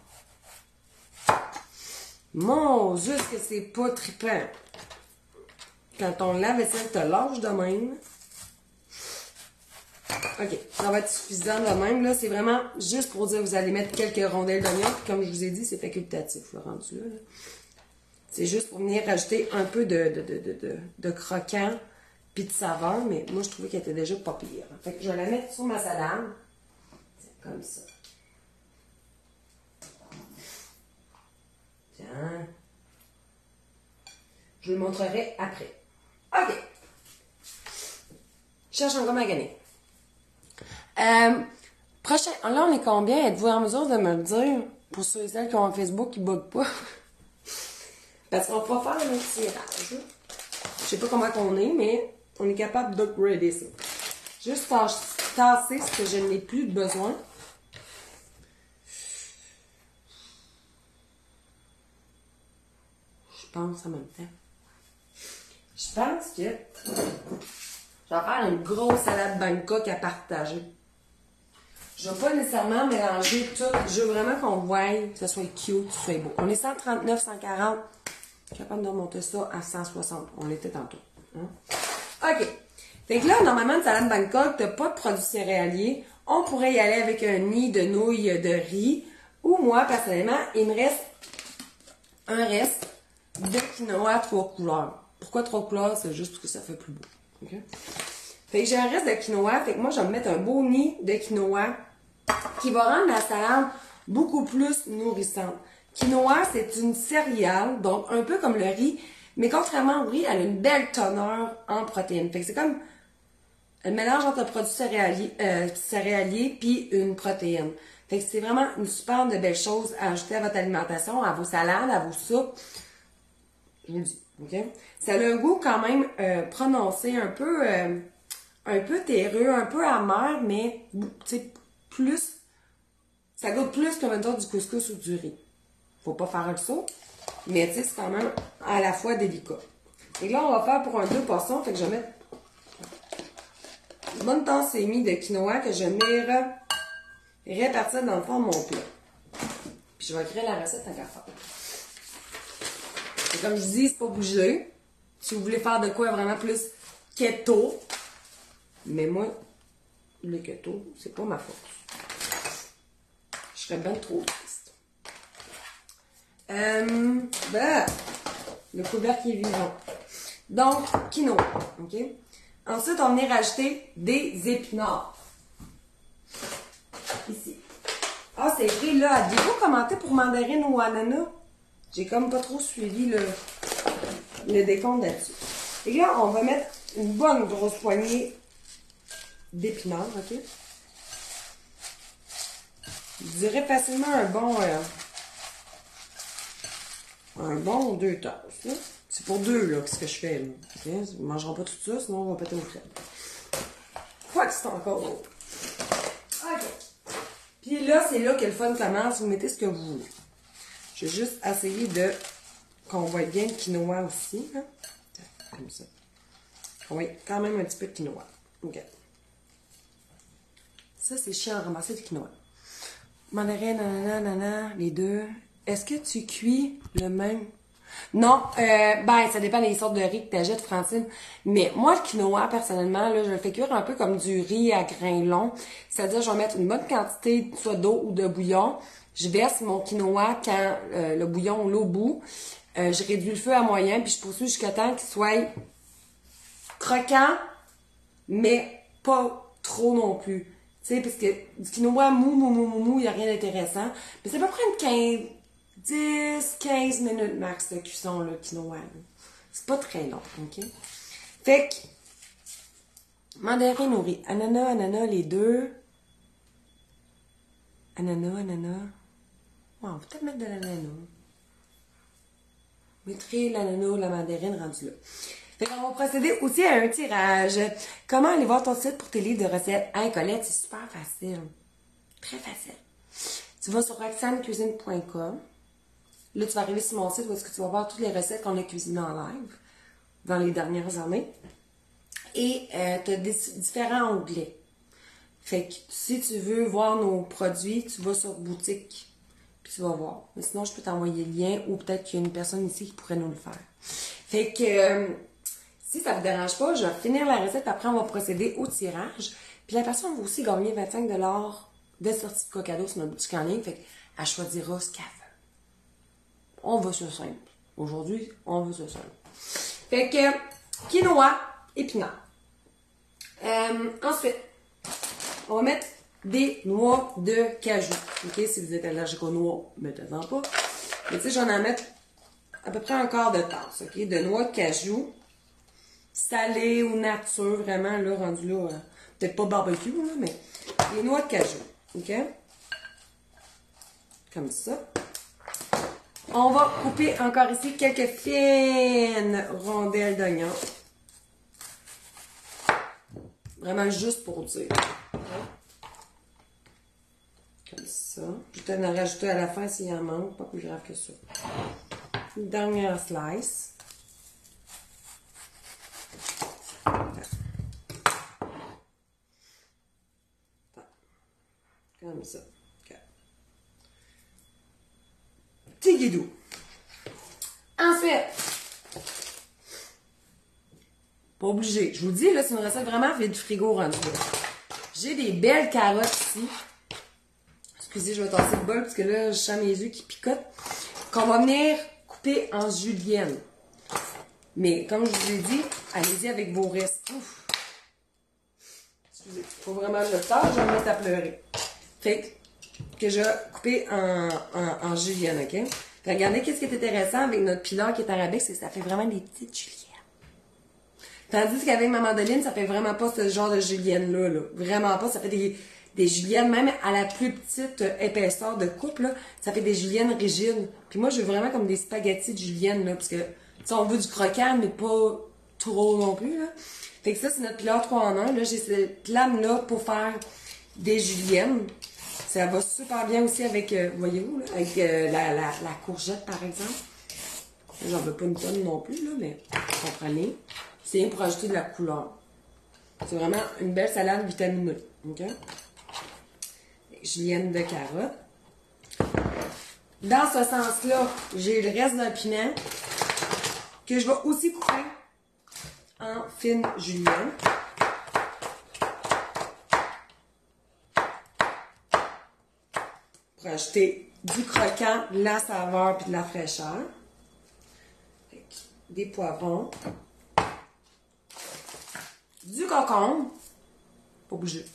Mon Dieu, que c'est pas trippant. Quand ton lave-vaisselle te lâche de même. Ok, ça va être suffisant de même. Là, c'est vraiment juste pour dire que vous allez mettre quelques rondelles d'oignon. Puis comme je vous ai dit, c'est facultatif, le rendu là. C'est juste pour venir rajouter un peu de croquant puis de saveur. Mais moi, je trouvais qu'elle était déjà pas pire. Fait que je vais la mettre sur ma salade. C'est comme ça. Tiens. Je vous le montrerai après. OK. Je cherche encore ma gagner. Prochain. Là, on est combien? Êtes-vous en mesure de me le dire? Pour ceux et celles qui ont un Facebook qui ne bug pas. Parce qu'on va faire un tirage. Je sais pas comment on est, mais on est capable d'upgrader ça. Juste tasser ce que je n'ai plus de besoin. Je pense en même temps. Je pense que je vais faire une grosse salade Bangkok à partager. Je ne vais pas nécessairement mélanger tout. Je veux vraiment qu'on voie que ce soit cute, que ce soit beau. On est 139, 140. Je suis capable de remonter ça à 160. On l'était tantôt. Hein? OK. Fait que là, normalement, une salade Bangkok, tu n'as pas de produits céréaliers. On pourrait y aller avec un nid de nouilles de riz. Ou moi, personnellement, il me reste un reste de quinoa 3 couleurs. Pourquoi 3 couleurs? C'est juste parce que ça fait plus beau. Okay? Fait que j'ai un reste de quinoa. Fait que moi, je vais me mettre un beau nid de quinoa qui va rendre la salade beaucoup plus nourrissante. Quinoa, c'est une céréale, donc un peu comme le riz, mais contrairement au riz, elle a une belle teneur en protéines. Fait que c'est comme un mélange entre un produit céréalier puis une protéine. Fait que c'est vraiment une super de belle chose à ajouter à votre alimentation, à vos salades, à vos soupes. Je vous le dis, ok? Ça a un goût quand même prononcé, un peu terreux, un peu amer, mais tu sais, plus, ça goûte plus comme une du couscous ou du riz. Faut pas faire le saut, mais tu sais, c'est quand même à la fois délicat. Et là, on va faire pour un 2 portions, fait que je vais mettre une bonne tasse et demie de quinoa que je vais répartir dans le fond de mon plat. Puis je vais créer la recette en qu'à faire. Et comme je dis, c'est pas bougé. Si vous voulez faire de quoi vraiment plus keto, mais moi, le keto, c'est pas ma force. Je serais bien trop triste. Le couvercle est vivant. Donc, quinoa, ok? Ensuite, on vient rajouter des épinards. Ici. Ah, c'est écrit là. Avez-vous commenté pour mandarine ou ananas? J'ai comme pas trop suivi le décompte là-dessus. Et là, on va mettre une bonne grosse poignée d'épinards, ok? Je dirais facilement un bon 2 tasses, là. C'est pour 2, là, ce que je fais, là. Okay? Ils ne mangeront pas tout ça, sinon on va péter au crème. Quoi que c'est encore autre. OK. Puis là, c'est là que le fun commence. Vous mettez ce que vous voulez. Je vais juste essayer qu'on voit bien le quinoa aussi, là. Comme ça. Oui, quand même un petit peu de quinoa. OK. Ça, c'est chiant à ramasser du quinoa. Mandarine, nanana, les deux. Est-ce que tu cuis le même? Non, ben, ça dépend des sortes de riz que tu achètes, Francine. Mais moi, le quinoa, personnellement, là, je le fais cuire un peu comme du riz à grains longs. C'est-à-dire, je vais mettre une bonne quantité, soit d'eau ou de bouillon. Je verse mon quinoa quand le bouillon ou l'eau bout. Je réduis le feu à moyen, puis je poursuis jusqu'à temps qu'il soit croquant, mais pas trop non plus. Tu sais, parce que du quinoa mou, il n'y a rien d'intéressant. Mais ça peut prendre 10-15 minutes max de cuisson, le quinoa. C'est pas très long, ok? Fait que, mandarine au riz. Ananas, les deux. Ananas. Ouais, on va peut-être mettre de l'ananas. Mettrai l'ananas, la mandarine rendu là. Fait qu'on va procéder aussi à un tirage. Comment aller voir ton site pour tes livres de recettes? Hein, Colette, c'est super facile. Très facile. Tu vas sur roxanecuisine.com. Là, tu vas arriver sur mon site où est-ce que tu vas voir toutes les recettes qu'on a cuisinées en live dans les dernières années. Et tu as différents onglets. Fait que si tu veux voir nos produits, tu vas sur boutique. Puis tu vas voir. Mais sinon, je peux t'envoyer le lien ou peut-être qu'il y a une personne ici qui pourrait nous le faire. Fait que si ça ne vous dérange pas, je vais finir la recette. Après, on va procéder au tirage. Puis la personne va aussi gagner 25 $ de sortie de Cocado sur notre boutique en ligne. Fait qu'elle choisira ce qu'elle veut. On va sur simple. Aujourd'hui, on veut sur simple. Fait que quinoa, épinards. Ensuite, on va mettre des noix de cajou. Ok, si vous êtes allergique aux noix, mettez-en pas. Mais tu sais, j'en ai mettre à peu près un quart de tasse, ok, de noix de cajou. Salée ou nature, vraiment, là, rendu là, peut-être pas barbecue, là, mais des noix de cajou, ok? Comme ça. On va couper encore ici quelques fines rondelles d'oignon. Vraiment juste pour dire. Comme ça. Je vais peut-être en rajouter à la fin s'il y en manque, pas plus grave que ça. Une dernière slice. Comme ça. Okay. Petit guidou. Ensuite, pas obligé. Je vous dis, là, c'est une recette vraiment vide du frigo rendu là. J'ai des belles carottes ici. Excusez, je vais tasser le bol parce que là, je sens mes yeux qui picotent. Qu'on va venir couper en julienne. Mais comme je vous ai dit, allez-y avec vos restes. Ouf. Excusez, faut vraiment que je le tasse, je vais me mettre à pleurer. Fait que je vais couper en julienne, ok? Fait, regardez qu'est-ce qui est intéressant avec notre pilaw qui est arabique, c'est que ça fait vraiment des petites juliennes. Tandis qu'avec ma mandoline, ça fait vraiment pas ce genre de julienne-là, là. Vraiment pas, ça fait des juliennes, même à la plus petite épaisseur de coupe, là, ça fait des juliennes rigides. Puis moi, je veux vraiment comme des spaghettis de julienne, là, parce que, tu sais, on veut du croquant, mais pas trop non plus, là. Fait que ça, c'est notre pilaw 3 en 1. Là, j'ai cette lame-là pour faire des juliennes. Ça va super bien aussi avec, voyez-vous, là, avec la courgette, par exemple. J'en veux pas une tonne non plus, là, mais vous comprenez. C'est rien pour ajouter de la couleur. C'est vraiment une belle salade vitaminée. OK? Julienne de carottes. Dans ce sens-là, j'ai le reste d'un piment que je vais aussi couper en fine julienne. Pour ajouter du croquant, de la saveur et de la fraîcheur. Des poivrons. Du concombre. Pas bouger.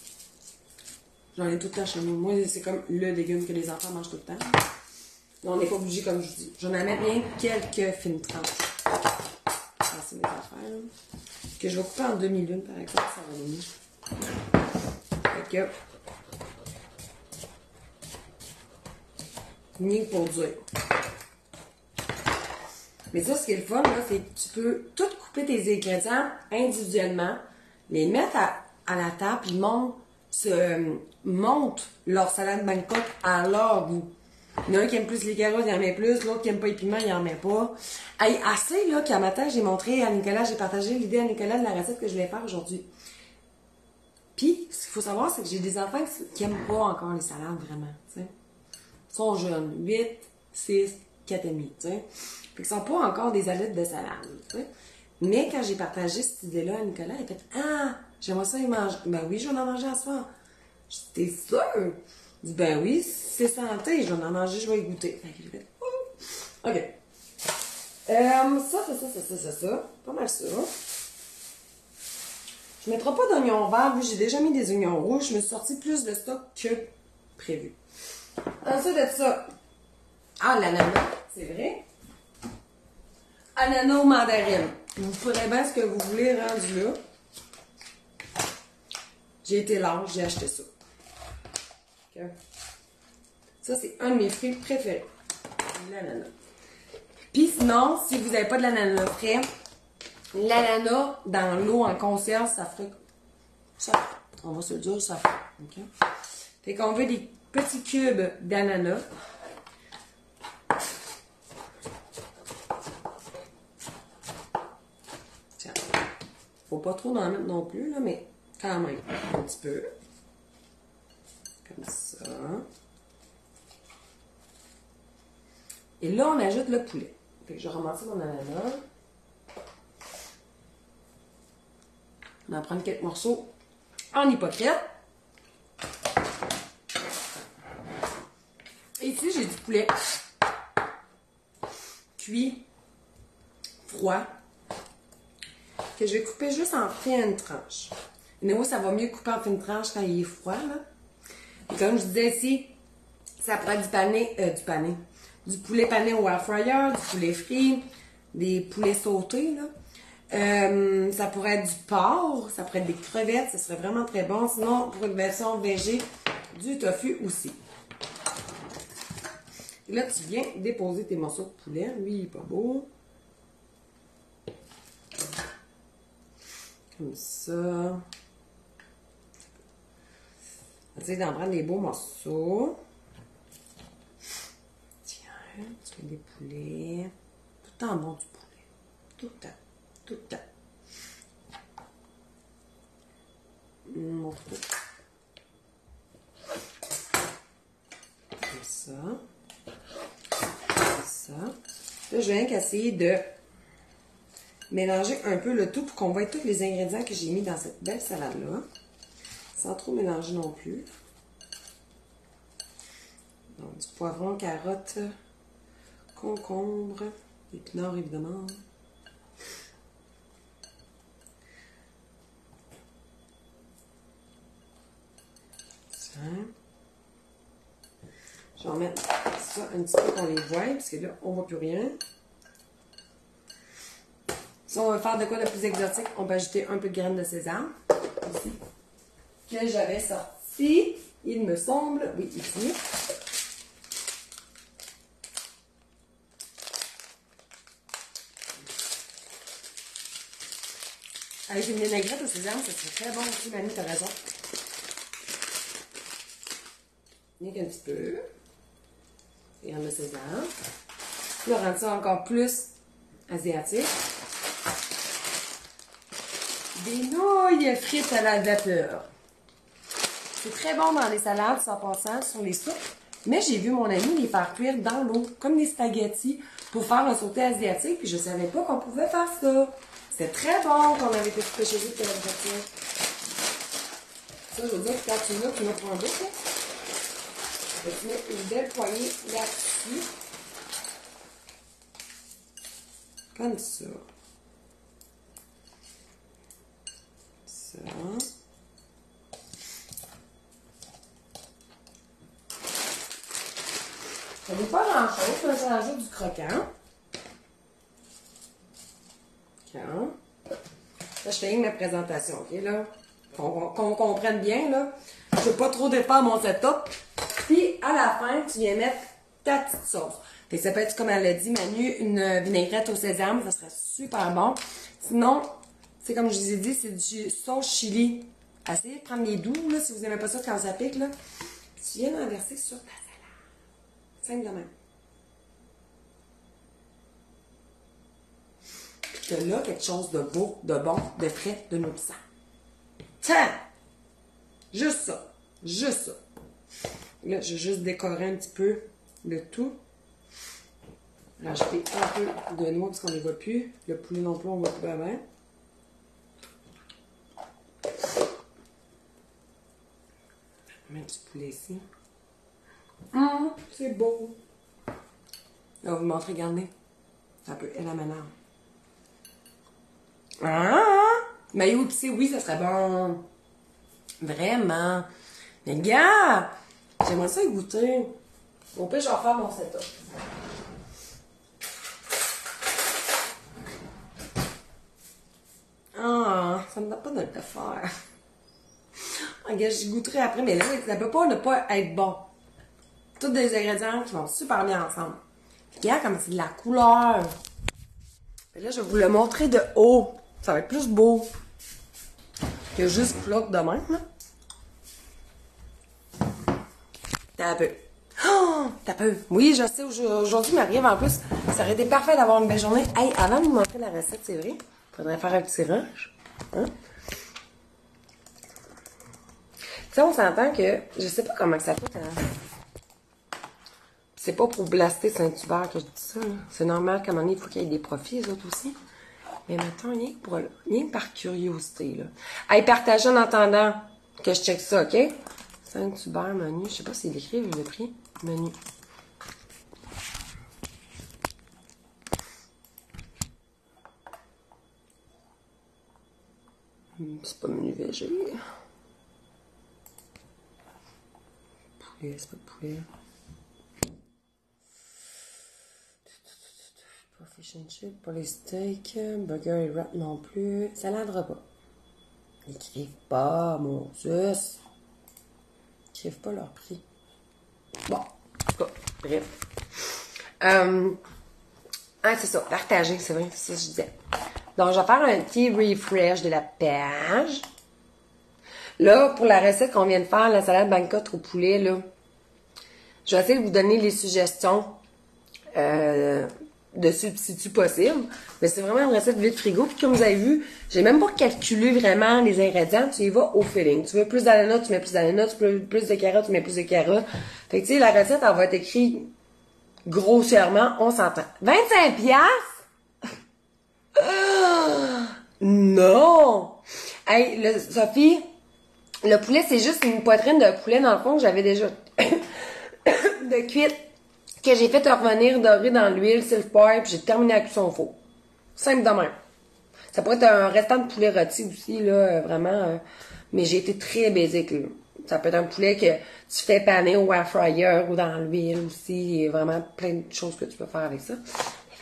J'en ai tout le temps chez nous. Moi, c'est comme le légume que les enfants mangent tout le temps. Mais on n'est pas obligé, comme je vous dis. J'en amène rien quelques fines tranches. Ça, c'est mes affaires. Que je vais couper en demi-lune, par exemple. Ça va donner. Fait que... ni pour dire. Mais ça, ce qui est le fun, là, c'est que tu peux tout couper tes ingrédients individuellement, les mettre à la table, puis montent leur salade Bangkok à leur goût. Il y en a un qui aime plus les carottes, il en met plus. L'autre qui aime pas les piments, il en met pas. Hey, assez, là, qu'à matin, j'ai montré à Nicolas, j'ai partagé l'idée à Nicolas de la recette que je vais faire aujourd'hui. Puis, ce qu'il faut savoir, c'est que j'ai des enfants qui aiment pas encore les salades, vraiment, tu sais. Ils sont jeunes. 8, 6, 4,5, tu sais. Fait que ce sont pas encore des alettes de salade, tu sais. Mais quand j'ai partagé cette idée-là à Nicolas, il a fait « Ah, j'aimerais ça y manger. » Ben oui, je vais en manger à soir. Je dis « T'es sûr? » Il dit « Ben oui, c'est santé, je vais en manger, je vais y goûter. » Fait que j'ai fait « Oh! » OK. Ça. Pas mal ça. Je ne mettrai pas d'oignons verts, vu que j'ai déjà mis des oignons rouges. Je me suis sorti plus de stock que prévu. Ensuite de ça, l'ananas, c'est vrai. Ananas ou mandarine. Vous ferez bien ce que vous voulez rendu là. J'ai été large, j'ai acheté ça. Okay. Ça, c'est un de mes fruits préférés. L'ananas. Puis sinon, si vous n'avez pas de l'ananas frais, l'ananas dans l'eau en conserve, ça ferait ça. On va se le dire, ça fait. Okay. Fait qu'on veut des petits cubes d'ananas. Tiens. Faut pas trop en mettre non plus, là, mais quand même, un petit peu. Comme ça. Et là, on ajoute le poulet. Fait que je vais ramasser mon ananas. On va prendre quelques morceaux en hypocrite. Et ici, j'ai du poulet cuit, froid, que je vais couper juste en fines tranches. Et moi, ça va mieux couper en fines tranches quand il est froid, là. Et comme je disais ici, ça pourrait être du poulet pané au air fryer, du poulet frit, des poulets sautés, là. Ça pourrait être du porc, ça pourrait être des crevettes, ça serait vraiment très bon. Sinon, pour une version végé, du tofu aussi. Et là, tu viens déposer tes morceaux de poulet. Lui, il est pas beau. Comme ça. Essaye d'en prendre des beaux morceaux. Tiens, tu fais des poulets. Tout le temps bon du poulet. Tout le temps. Tout le temps. Mon trou. Comme ça. Comme ça. Là, je vais rien qu'essayer de mélanger un peu le tout pour qu'on voit tous les ingrédients que j'ai mis dans cette belle salade-là. Sans trop mélanger non plus. Donc, du poivron, carotte, concombre, épinards évidemment. Ça. Je vais remettre ça un petit peu qu'on les voit, parce que là, on ne voit plus rien. Si on veut faire de quoi de plus exotique, on peut ajouter un peu de graines de sésame. Ici. Que j'avais sorti, il me semble, oui, ici. Avec une vinaigrette au sésame, ça serait très bon aussi, Manu, t'as raison. Rien qu'un petit peu. Et on a sésame. Puis on rend ça encore plus asiatique. Des nouilles frites à la vapeur. C'est très bon dans les salades, sans passant, sur les soupes. Mais j'ai vu mon ami les faire cuire dans l'eau, comme des spaghettis, pour faire un sauté asiatique. Puis je savais pas qu'on pouvait faire ça. C'était très bon qu'on avait été coupé chez eux pour la voiture. Ça, je veux dire que quand tu m'as pris un bout, là. Tu mets une belle poignée là-dessus. Comme ça. Ça. Ça n'est pas grand-chose, mais ça rajoute du croquant. Là, je fais une présentation, ok, là? Qu'on comprenne bien, là. Je veux pas trop défaire mon setup. Puis, à la fin, tu viens mettre ta petite sauce. Fait que ça peut être, comme elle l'a dit, Manu, une vinaigrette au sésame. Ça serait super bon. Sinon, c'est comme je vous ai dit, c'est du sauce chili. Essayez de prendre les doux, là, si vous n'aimez pas ça quand ça pique, là. Puis tu viens l'enverser sur ta salade. Simple de même. Puis tu as là quelque chose de beau, de bon, de frais, de nourrissant. Tiens! Juste ça. Juste ça. Là, je vais juste décorer un petit peu le tout. rajouter un peu de noix parce qu'on ne les voit plus. Le poulet non plus, on ne voit plus vraiment. Je mets du poulet ici. C'est beau. Là, on va vous montrer, regardez. Ça peut être la manière. Maillot épicé, oui, ça serait bon. Vraiment. Mais gars, j'aimerais ça y goûter. Au pire, je vais refaire mon setup. Ça me donne pas de le faire. Regarde, j'y goûterai après, mais là, ça peut pas ne pas être bon. Tous des ingrédients qui vont super bien ensemble. Regarde comme c'est de la couleur. Et là, je vais vous le montrer de haut. Ça va être plus beau que juste flotte de même, là. T'as un peu. Oh! T'as peu. Oui, je sais, aujourd'hui m'arrive en plus. Ça aurait été parfait d'avoir une belle journée. Hey, avant de vous montrer la recette, c'est vrai, faudrait faire un petit rush. Hein? Tu sais, on s'entend que, je sais pas comment que ça coûte, hein? C'est pas pour blaster Saint-Hubert que je dis ça, là. C'est normal qu'à un moment donné, il faut qu'il y ait des profits, les autres aussi. Mais maintenant, rien que par curiosité, là. Hey, partagez en attendant que je check ça, OK? Saint-Hubert, menu. Je sais pas s'il écrit le prix. Menu. C'est pas menu végé. Poulet, c'est pas de poulet. Pas fish and chip, pas les steaks. Burger et wrap non plus. Salade repas. Ils écrivent pas, mon Dieu. Ils écrivent pas leur prix. Bon, en tout cas, bref. C'est ça, partager, c'est vrai, c'est ça que je disais. Donc, je vais faire un petit refresh de la page. Là, pour la recette qu'on vient de faire, la salade Bangkok au poulet, là, je vais essayer de vous donner les suggestions de substituts possibles. Mais c'est vraiment une recette vide frigo. Puis comme vous avez vu, j'ai même pas calculé vraiment les ingrédients. Tu y vas au feeling. Tu veux plus d'ananas, tu mets plus d'ananas. Tu veux plus de carottes, tu mets plus de carottes. Fait que tu sais, la recette, elle va être écrite grossièrement, on s'entend. 25 piastres? Non! Hey, Sophie, le poulet, c'est juste une poitrine de poulet, dans le fond, que j'avais déjà de cuite, que j'ai fait revenir doré dans l'huile, s'il puis j'ai terminé la cuisson au four. Simple de même. Ça pourrait être un restant de poulet rôti aussi, là, vraiment. Mais j'ai été très basique, là. Ça peut être un poulet que tu fais paner au air fryer ou dans l'huile aussi. Il y a vraiment plein de choses que tu peux faire avec ça.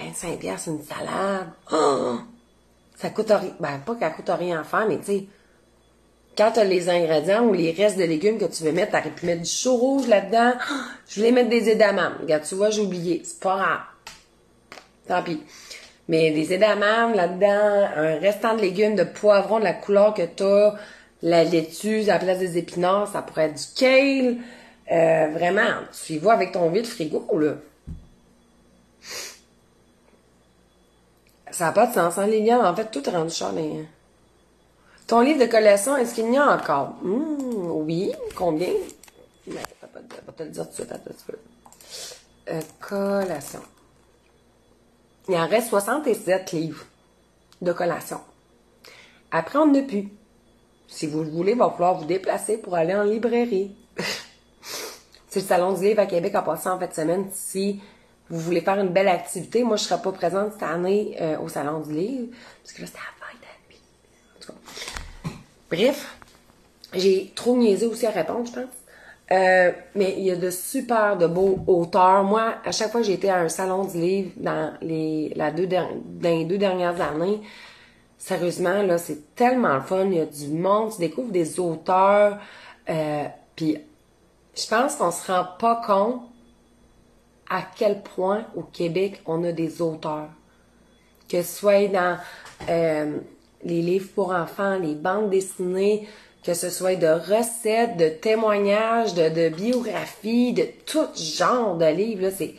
Mais 25 piastres, c'est une salade. Oh! Ça coûte rien. Ben, pas qu'elle coûte rien à faire, mais tu sais, quand tu as les ingrédients ou les restes de légumes que tu veux mettre, t'aurais pu mettre du chou rouge là-dedans. Je voulais mettre des édamames. Regarde, tu vois, j'ai oublié. C'est pas grave. Tant pis. Mais des édamames là-dedans, un restant de légumes, de poivrons, de la couleur que t'as, la laitue à la place des épinards, ça pourrait être du kale. Vraiment, tu y vas avec ton vide frigo, là. Ça n'a pas de sens, hein, Liliane? En fait, tout est rendu cher. Ton livre de collation, est-ce qu'il y en a encore? Oui. Combien? Je vais te le dire tout de suite. Attends un peu. Collation. Il en reste 67 livres de collation. Après, on n'en a plus. Si vous le voulez, il va falloir vous déplacer pour aller en librairie. C'est le Salon du livre à Québec en passant en fin de semaine. Si vous voulez faire une belle activité, moi, je ne serai pas présente cette année au Salon du livre. Parce que là, c'était la fête à vie. En tout cas. Bref, j'ai trop niaisé aussi à répondre, je pense. Mais il y a de beaux auteurs. Moi, à chaque fois que j'ai été à un salon du livre dans les 2 dernières années, sérieusement, là, c'est tellement le fun. Il y a du monde, tu découvres des auteurs. Puis, je pense qu'on se rend pas compte à quel point au Québec, on a des auteurs. Que ce soit dans les livres pour enfants, les bandes dessinées, que ce soit de recettes, de témoignages, de biographies, de tout genre de livres, là, c'est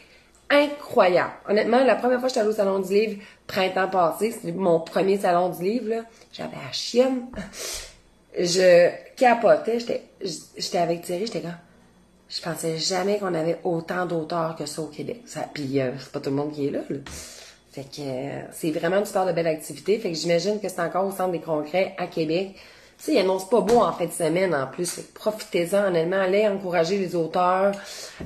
incroyable. Honnêtement, la première fois que j'étais allée au Salon du livre, printemps passé, c'était mon premier Salon du livre, là, j'avais la chienne. Je capotais, j'étais avec Thierry, j'étais comme, Je pensais jamais qu'on avait autant d'auteurs que ça au Québec. Puis c'est pas tout le monde qui est là. Fait que c'est vraiment une super de belle activité. Fait que j'imagine que c'est encore au Centre des congrès à Québec. Tu sais, ils annoncent pas beau en fin de semaine en plus. Fait que profitez-en, honnêtement. Allez encourager les auteurs.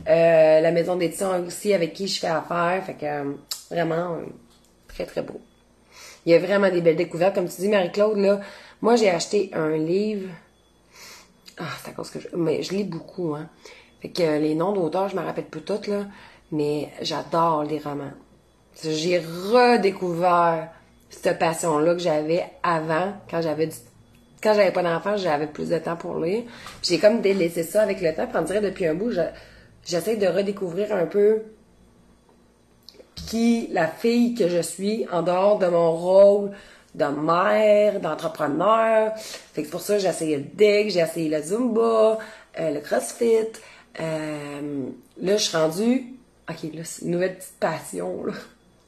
La maison d'édition aussi avec qui je fais affaire. Fait que vraiment très très beau. Il y a vraiment des belles découvertes. Comme tu dis, Marie-Claude, là, moi j'ai acheté un livre. Ah, c'est à cause que mais je lis beaucoup, hein. Fait que les noms d'auteurs, je me rappelle plus toutes, là. Mais j'adore les romans. J'ai redécouvert cette passion-là que j'avais avant, quand j'avais pas d'enfant, j'avais plus de temps pour lire. J'ai comme délaissé ça avec le temps. Puis on dirait depuis un bout, j'essaie de redécouvrir un peu qui la fille que je suis en dehors de mon rôle de mère, d'entrepreneur. Fait que c'est pour ça que j'ai essayé le DIC, j'ai essayé le Zumba, le CrossFit. Là, je suis rendue... OK, là, c'est une nouvelle petite passion, là.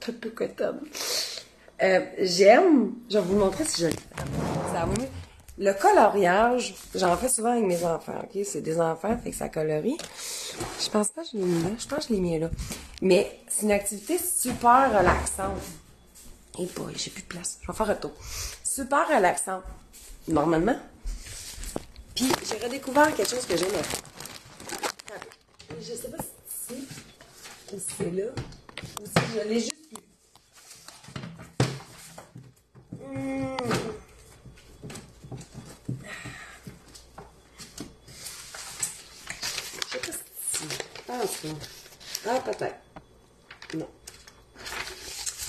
Un peu cotonne. J'aime... Je vais vous montrer si je le fais. Ça va mieux. Le coloriage, j'en fais souvent avec mes enfants, OK? C'est des enfants, fait que ça colorie. Je pense pas que je l'ai mis là. Je pense que je l'ai mis là. Mais c'est une activité super relaxante. Et boy, j'ai plus de place. Je vais faire un tour. Super relaxante. Normalement. Puis, j'ai redécouvert quelque chose que j'aimais. Je sais pas si c'est ici, ou si c'est là, ou si je l'ai juste vu. Je sais pas si c'est ici. Ah, peut-être. Non.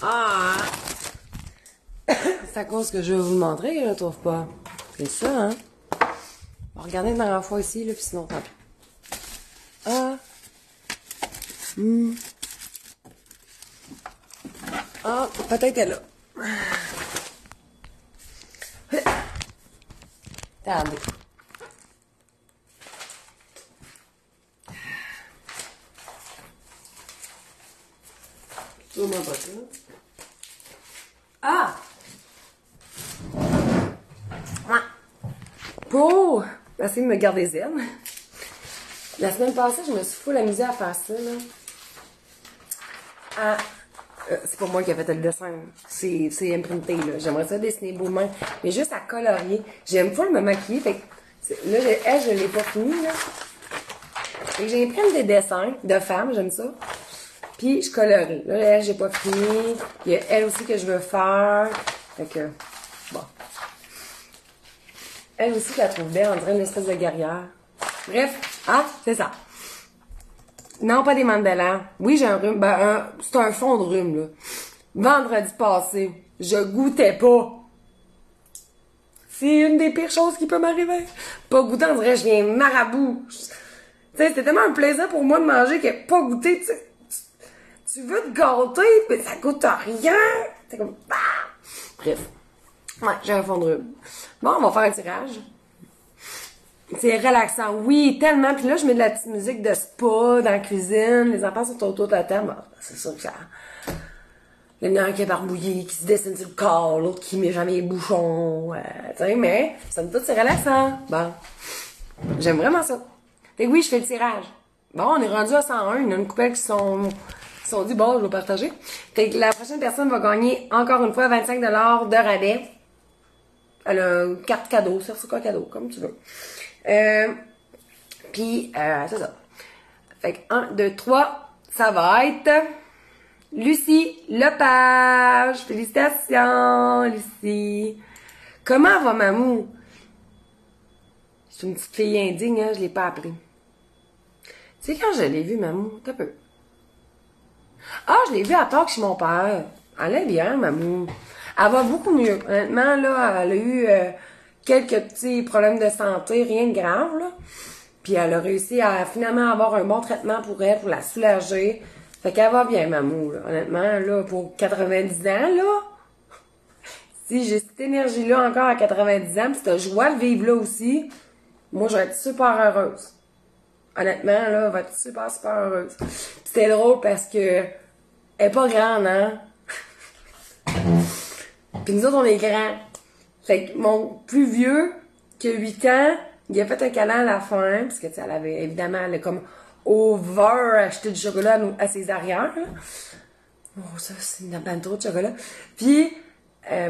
Ah! C'est à cause que je vais vous le montrer que je ne trouve pas. C'est ça, hein? On va regarder une dernière fois ici, là, puis sinon, tant pis. Ah! Ah, peut-être elle est là. Attendez. Sûrement pas ça. Ah! Pour essayer de me garder zen. La semaine passée, je me suis full amusée à faire ça, là. C'est pas moi qui ai fait le dessin. C'est imprinté, là. J'aimerais ça dessiner beau main. Mais juste à colorier. J'aime full me maquiller. Fait que, là, je l'ai pas fini, là. Fait que j'ai pris des dessins de femmes, j'aime ça. Puis je colorie. Là, elle, j'ai pas fini. Il y a elle aussi que je veux faire. Fait que, bon. Elle aussi, je la trouve belle. On dirait une espèce de guerrière. Bref, c'est ça. Non, pas des mandalas. Oui, j'ai un rhume. C'est un fond de rhume, là. Vendredi passé, je goûtais pas. C'est une des pires choses qui peut m'arriver. Pas goûter, on dirait que je viens marabout. Tu sais, c'était tellement un plaisir pour moi de manger que pas goûter, tu sais. Tu veux te gâter, mais ça goûte à rien. C'est comme... Bref. Ouais, j'ai un fond de rhume. Bon, on va faire un tirage. C'est relaxant. Oui, tellement. Puis là, je mets de la petite musique de spa dans la cuisine. Les enfants sont autour de la table. Bon, c'est sûr que ça... Il y en a un qui est barbouillé, qui se dessine sur le corps, l'autre qui met jamais les bouchons. Tu sais, mais, somme toute, c'est relaxant. Bon. J'aime vraiment ça. Fait que oui, je fais le tirage. Bon, on est rendu à 101. Il y en a une couple qui se sont dit, bon, je vais partager. Fait que la prochaine personne va gagner, encore une fois, 25$ de rabais. Elle a une carte cadeau, c'est quoi cadeau, comme tu veux. Puis, c'est ça. Fait que 1, 2, 3, ça va être Lucie Lepage. Félicitations, Lucie. Comment va Mamou? C'est une petite fille indigne, hein, je l'ai pas appelée. Tu sais, quand je l'ai vue, Mamou, t'as peu. Ah, je l'ai vue à Talk chez mon père. Elle est bien, Mamou. Elle va beaucoup mieux. Honnêtement, là, elle a eu quelques petits problèmes de santé, rien de grave, là. Puis elle a réussi à finalement avoir un bon traitement pour elle, pour la soulager. Fait qu'elle va bien, Mamou, là. Honnêtement, là, pour 90 ans, là, si j'ai cette énergie-là encore à 90 ans, pis cette joie de vivre là aussi, moi, je vais être super heureuse. Honnêtement, là, elle va être super, super heureuse. Pis c'était drôle parce que elle est pas grande, hein? Puis nous autres, on est grands. Fait que mon plus vieux, qui a 8 ans, Il a fait un câlin à la fin, parce que, tu sais, elle avait, évidemment, elle a comme over acheté du chocolat à ses arrières, là. Oh, ça, c'est une ben trop de chocolat. Puis,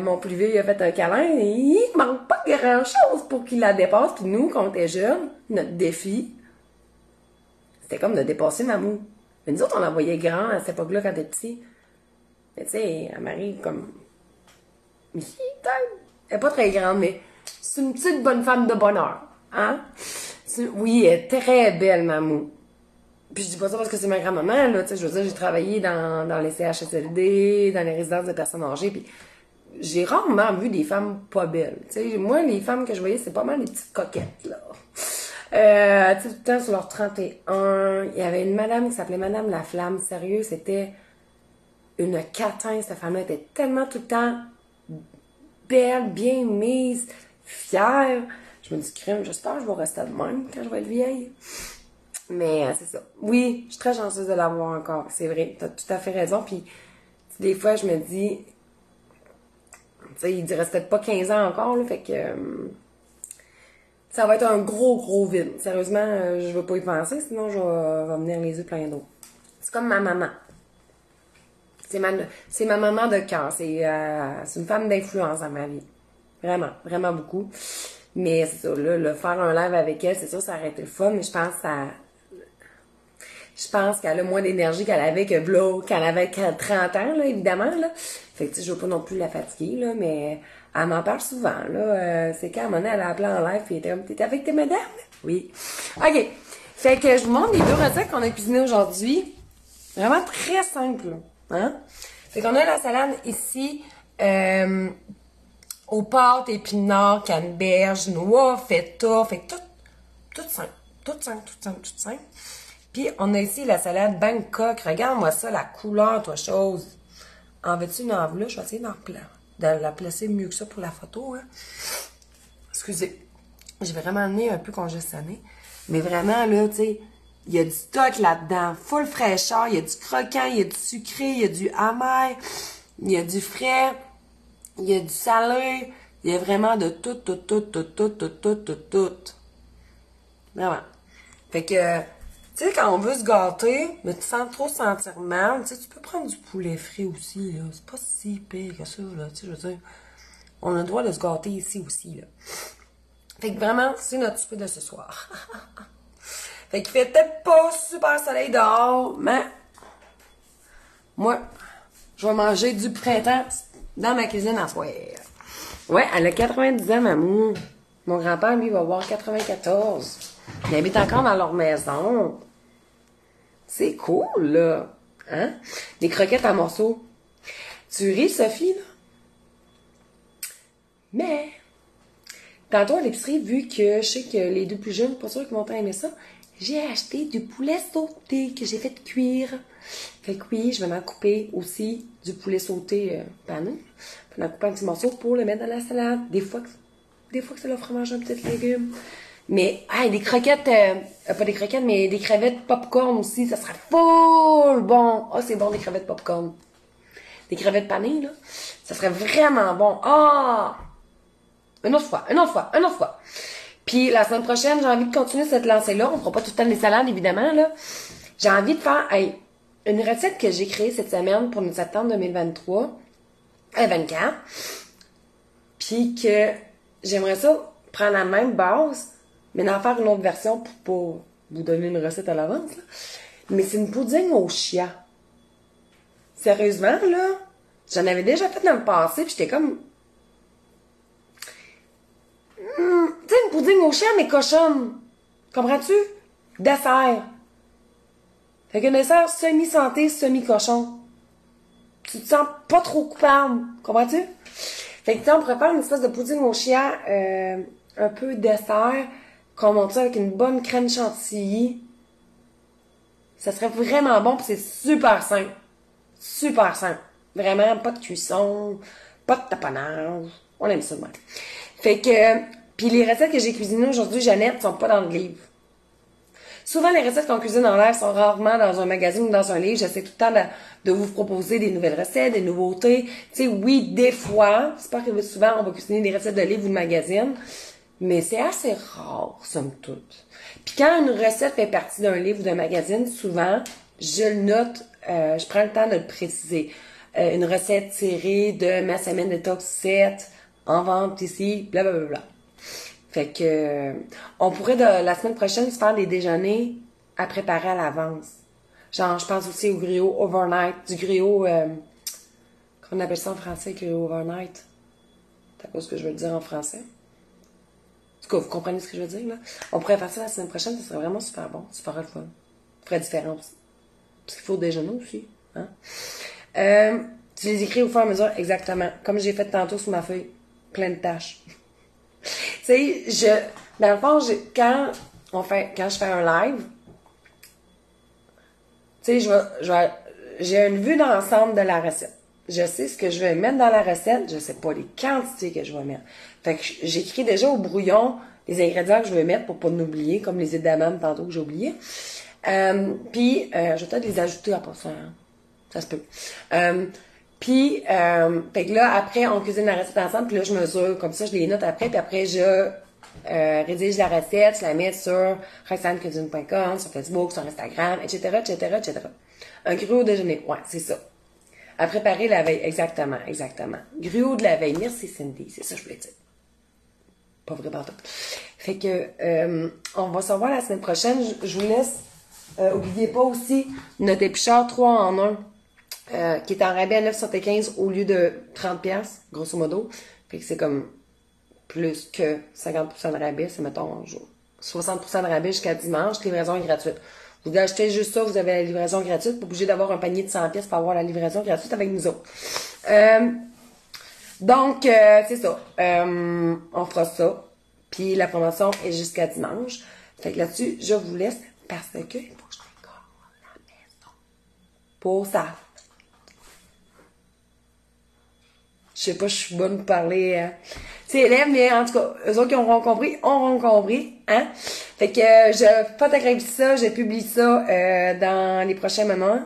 mon plus vieux, il a fait un câlin et il manque pas grand-chose pour qu'il la dépasse. Puis nous, quand on était jeunes, notre défi, c'était comme de dépasser Mamou. Mais nous autres, on la voyait grand à cette époque-là quand elle était petit. Mais tu sais, elle m'arrive comme... Elle est pas très grande, mais c'est une petite bonne femme de bonheur. Hein? Oui, elle est très belle, Mamou. Puis je dis pas ça parce que c'est ma grand-maman, là, tu sais, je veux dire, j'ai travaillé dans les CHSLD, dans les résidences de personnes âgées, puis j'ai rarement vu des femmes pas belles, tu sais. Moi, les femmes que je voyais, c'est pas mal des petites coquettes, là. Tu sais, tout le temps sur leur 31, il y avait une madame qui s'appelait Madame la Flamme, sérieux, c'était une catin, cette femme-là était tellement tout le temps belle, bien mise, fière. Je me dis, crème, j'espère que je vais rester de même quand je vais être vieille. Mais c'est ça. Oui, je suis très chanceuse de l'avoir encore. C'est vrai, t'as tout à fait raison. Puis des fois, je me dis, tu sais, il reste peut-être pas 15 ans encore, là, fait que ça va être un gros vide. Sérieusement, je vais pas y penser, sinon je vais venir les yeux pleins d'eau. C'est comme ma maman. C'est ma maman de cœur. C'est une femme d'influence dans ma vie. Vraiment, vraiment beaucoup. Mais c'est ça, là, le faire un live avec elle, c'est sûr, ça aurait été le fun, mais je pense qu'elle a moins d'énergie qu'elle avait qu'elle avait 30 ans, là, évidemment, là. Fait que, tu sais, je veux pas non plus la fatiguer, là, mais elle m'en parle souvent, là. C'est quand, à un moment donné, elle a appelé en live, puis elle était comme, t'es avec tes madames? Oui. OK. Fait que je vous montre les deux recettes qu'on a cuisinées aujourd'hui. Vraiment très simple, hein? Fait qu'on a la salade ici, aux pâtes, épinards, canneberge, noix, feta, fait que tout simple. Tout simple. Puis, on a ici la salade Bangkok. Regarde-moi ça, la couleur, toi, chose. En veux-tu une enveloppe? Je vais essayer de la placer mieux que ça pour la photo, hein. Excusez. J'ai vraiment le nez un peu congestionné. Mais vraiment, là, tu sais, il y a du stock là-dedans. Full fraîcheur. Il y a du croquant, il y a du sucré, il y a du amer, il y a du frais, il y a du salé. Il y a vraiment de tout. Vraiment. Fait que... Tu sais, quand on veut se gâter, mais sans trop se sentir mal, tu sais, tu peux prendre du poulet frit aussi, là. C'est pas si pire que ça, là. Tu sais, je veux dire, on a le droit de se gâter ici aussi, là. Fait que vraiment, c'est notre souper de ce soir. Fait qu'il fait peut-être pas super soleil dehors, mais moi, je vais manger du printemps dans ma cuisine à soir. Ouais, elle a 90 ans, Mamou. Mon grand-père, lui, va avoir 94. Ils habitent encore dans leur maison. C'est cool, là. Hein? Des croquettes à morceaux. Tu ris, Sophie, là? Mais, tantôt à l'épicerie, vu que je sais que les deux plus jeunes, pas sûr qu'ils vont tant aimer ça, j'ai acheté du poulet sauté que j'ai fait cuire. Fait que oui, je vais en couper aussi du poulet sauté pané. Je vais en couper un petit morceau pour le mettre dans la salade. Des fois que ça leur fera manger un petit légume. Mais, des croquettes, pas des croquettes, mais des crevettes popcorn aussi, ça serait full bon. Ah, c'est bon, des crevettes popcorn. Des crevettes panées, là. Ça serait vraiment bon. Ah! Une autre fois. Puis, la semaine prochaine, j'ai envie de continuer cette lancée-là. On fera pas tout le temps des salades, évidemment, là. J'ai envie de faire, une recette que j'ai créée cette semaine pour notre septembre 2023, 24. Puis que j'aimerais ça prendre la même base, mais d'en faire une autre version pour pas vous donner une recette à l'avance, là. Mais c'est une poutine au chia. Sérieusement, là, j'en avais déjà fait dans le passé, puis j'étais comme... tu sais, une poutine au chia, mais cochonne. Comprends-tu? Dessert. Fait qu'un dessert semi-santé, semi-cochon. Tu te sens pas trop coupable. Comprends-tu? Fait que, on pourrait faire une espèce de poutine au chia, un peu dessert, qu'on monte ça avec une bonne crème chantilly. Ça serait vraiment bon, puis c'est super simple. Super simple. Vraiment, pas de cuisson, pas de taponnage. On aime ça de même. Fait que, puis les recettes que j'ai cuisinées aujourd'hui, Jeannette, sont pas dans le livre. Souvent, les recettes qu'on cuisine en live sont rarement dans un magazine ou dans un livre. J'essaie tout le temps de vous proposer des nouvelles recettes, des nouveautés. Tu sais, oui, des fois, c'est pas que souvent on va cuisiner des recettes de livre ou de magazine, Mais c'est assez rare, somme toute. Puis quand une recette fait partie d'un livre ou d'un magazine, souvent, je le note, je prends le temps de le préciser. Une recette tirée de ma semaine détox 7, en vente ici, blablabla. Fait que, on pourrait, la semaine prochaine, se faire des déjeuners à préparer à l'avance. Genre, je pense aussi au griot overnight, du griot, qu'on appelle ça en français, griot overnight. C'est à cause que je veux le dire en français. En tout cas, vous comprenez ce que je veux dire, là? On pourrait faire ça la semaine prochaine, ça serait vraiment super bon, super le fun. Ça ferait différence. Parce qu'il faut déjeuner aussi, hein? Tu les écris au fur et à mesure, exactement. Comme j'ai fait tantôt sur ma feuille. Plein de tâches. Tu sais, dans le fond, quand je fais un live, tu sais, j'ai une vue d'ensemble de la recette. Je sais ce que je vais mettre dans la recette, je sais pas les quantités que je vais mettre. Fait que j'écris déjà au brouillon les ingrédients que je vais mettre pour pas m'oublier, comme les edamame tantôt que j'ai oublié. Puis, je vais peut-être les ajouter à passant. Hein. Ça se peut. Fait que là, après, on cuisine la recette ensemble, puis là, je mesure, comme ça, je les note après, puis après, je rédige la recette, je la mets sur roxanecuisine.com, sur Facebook, sur Instagram, etc., etc., etc. Un gruau au déjeuner, ouais, c'est ça. À préparer la veille, exactement, exactement. Gruau de la veille, merci Cindy, c'est ça que je voulais dire. Pas vrai partout. Fait que, on va se revoir la semaine prochaine. Je vous laisse, oubliez pas aussi notre épicheur 3 en 1, qui est en rabais à 9,75 au lieu de 30$, grosso modo. Fait que c'est comme plus que 50% de rabais, c'est mettons 60% de rabais jusqu'à dimanche, livraison est gratuite. Vous achetez juste ça, vous avez la livraison gratuite, pas obligé d'avoir un panier de 100$ pour avoir la livraison gratuite avec nous autres. Donc, c'est ça. On fera ça. Puis la promotion est jusqu'à dimanche. Fait que là-dessus, je vous laisse parce que il faut que je décore la maison. Pour ça. Je sais pas, je suis bonne pour parler. C'est élèves, mais en tout cas, eux autres qui auront compris, hein? Fait que je photographie ça, je publie ça dans les prochains moments.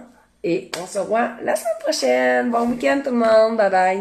Et on se revoit la semaine prochaine. Bon week-end tout le monde. Bye bye.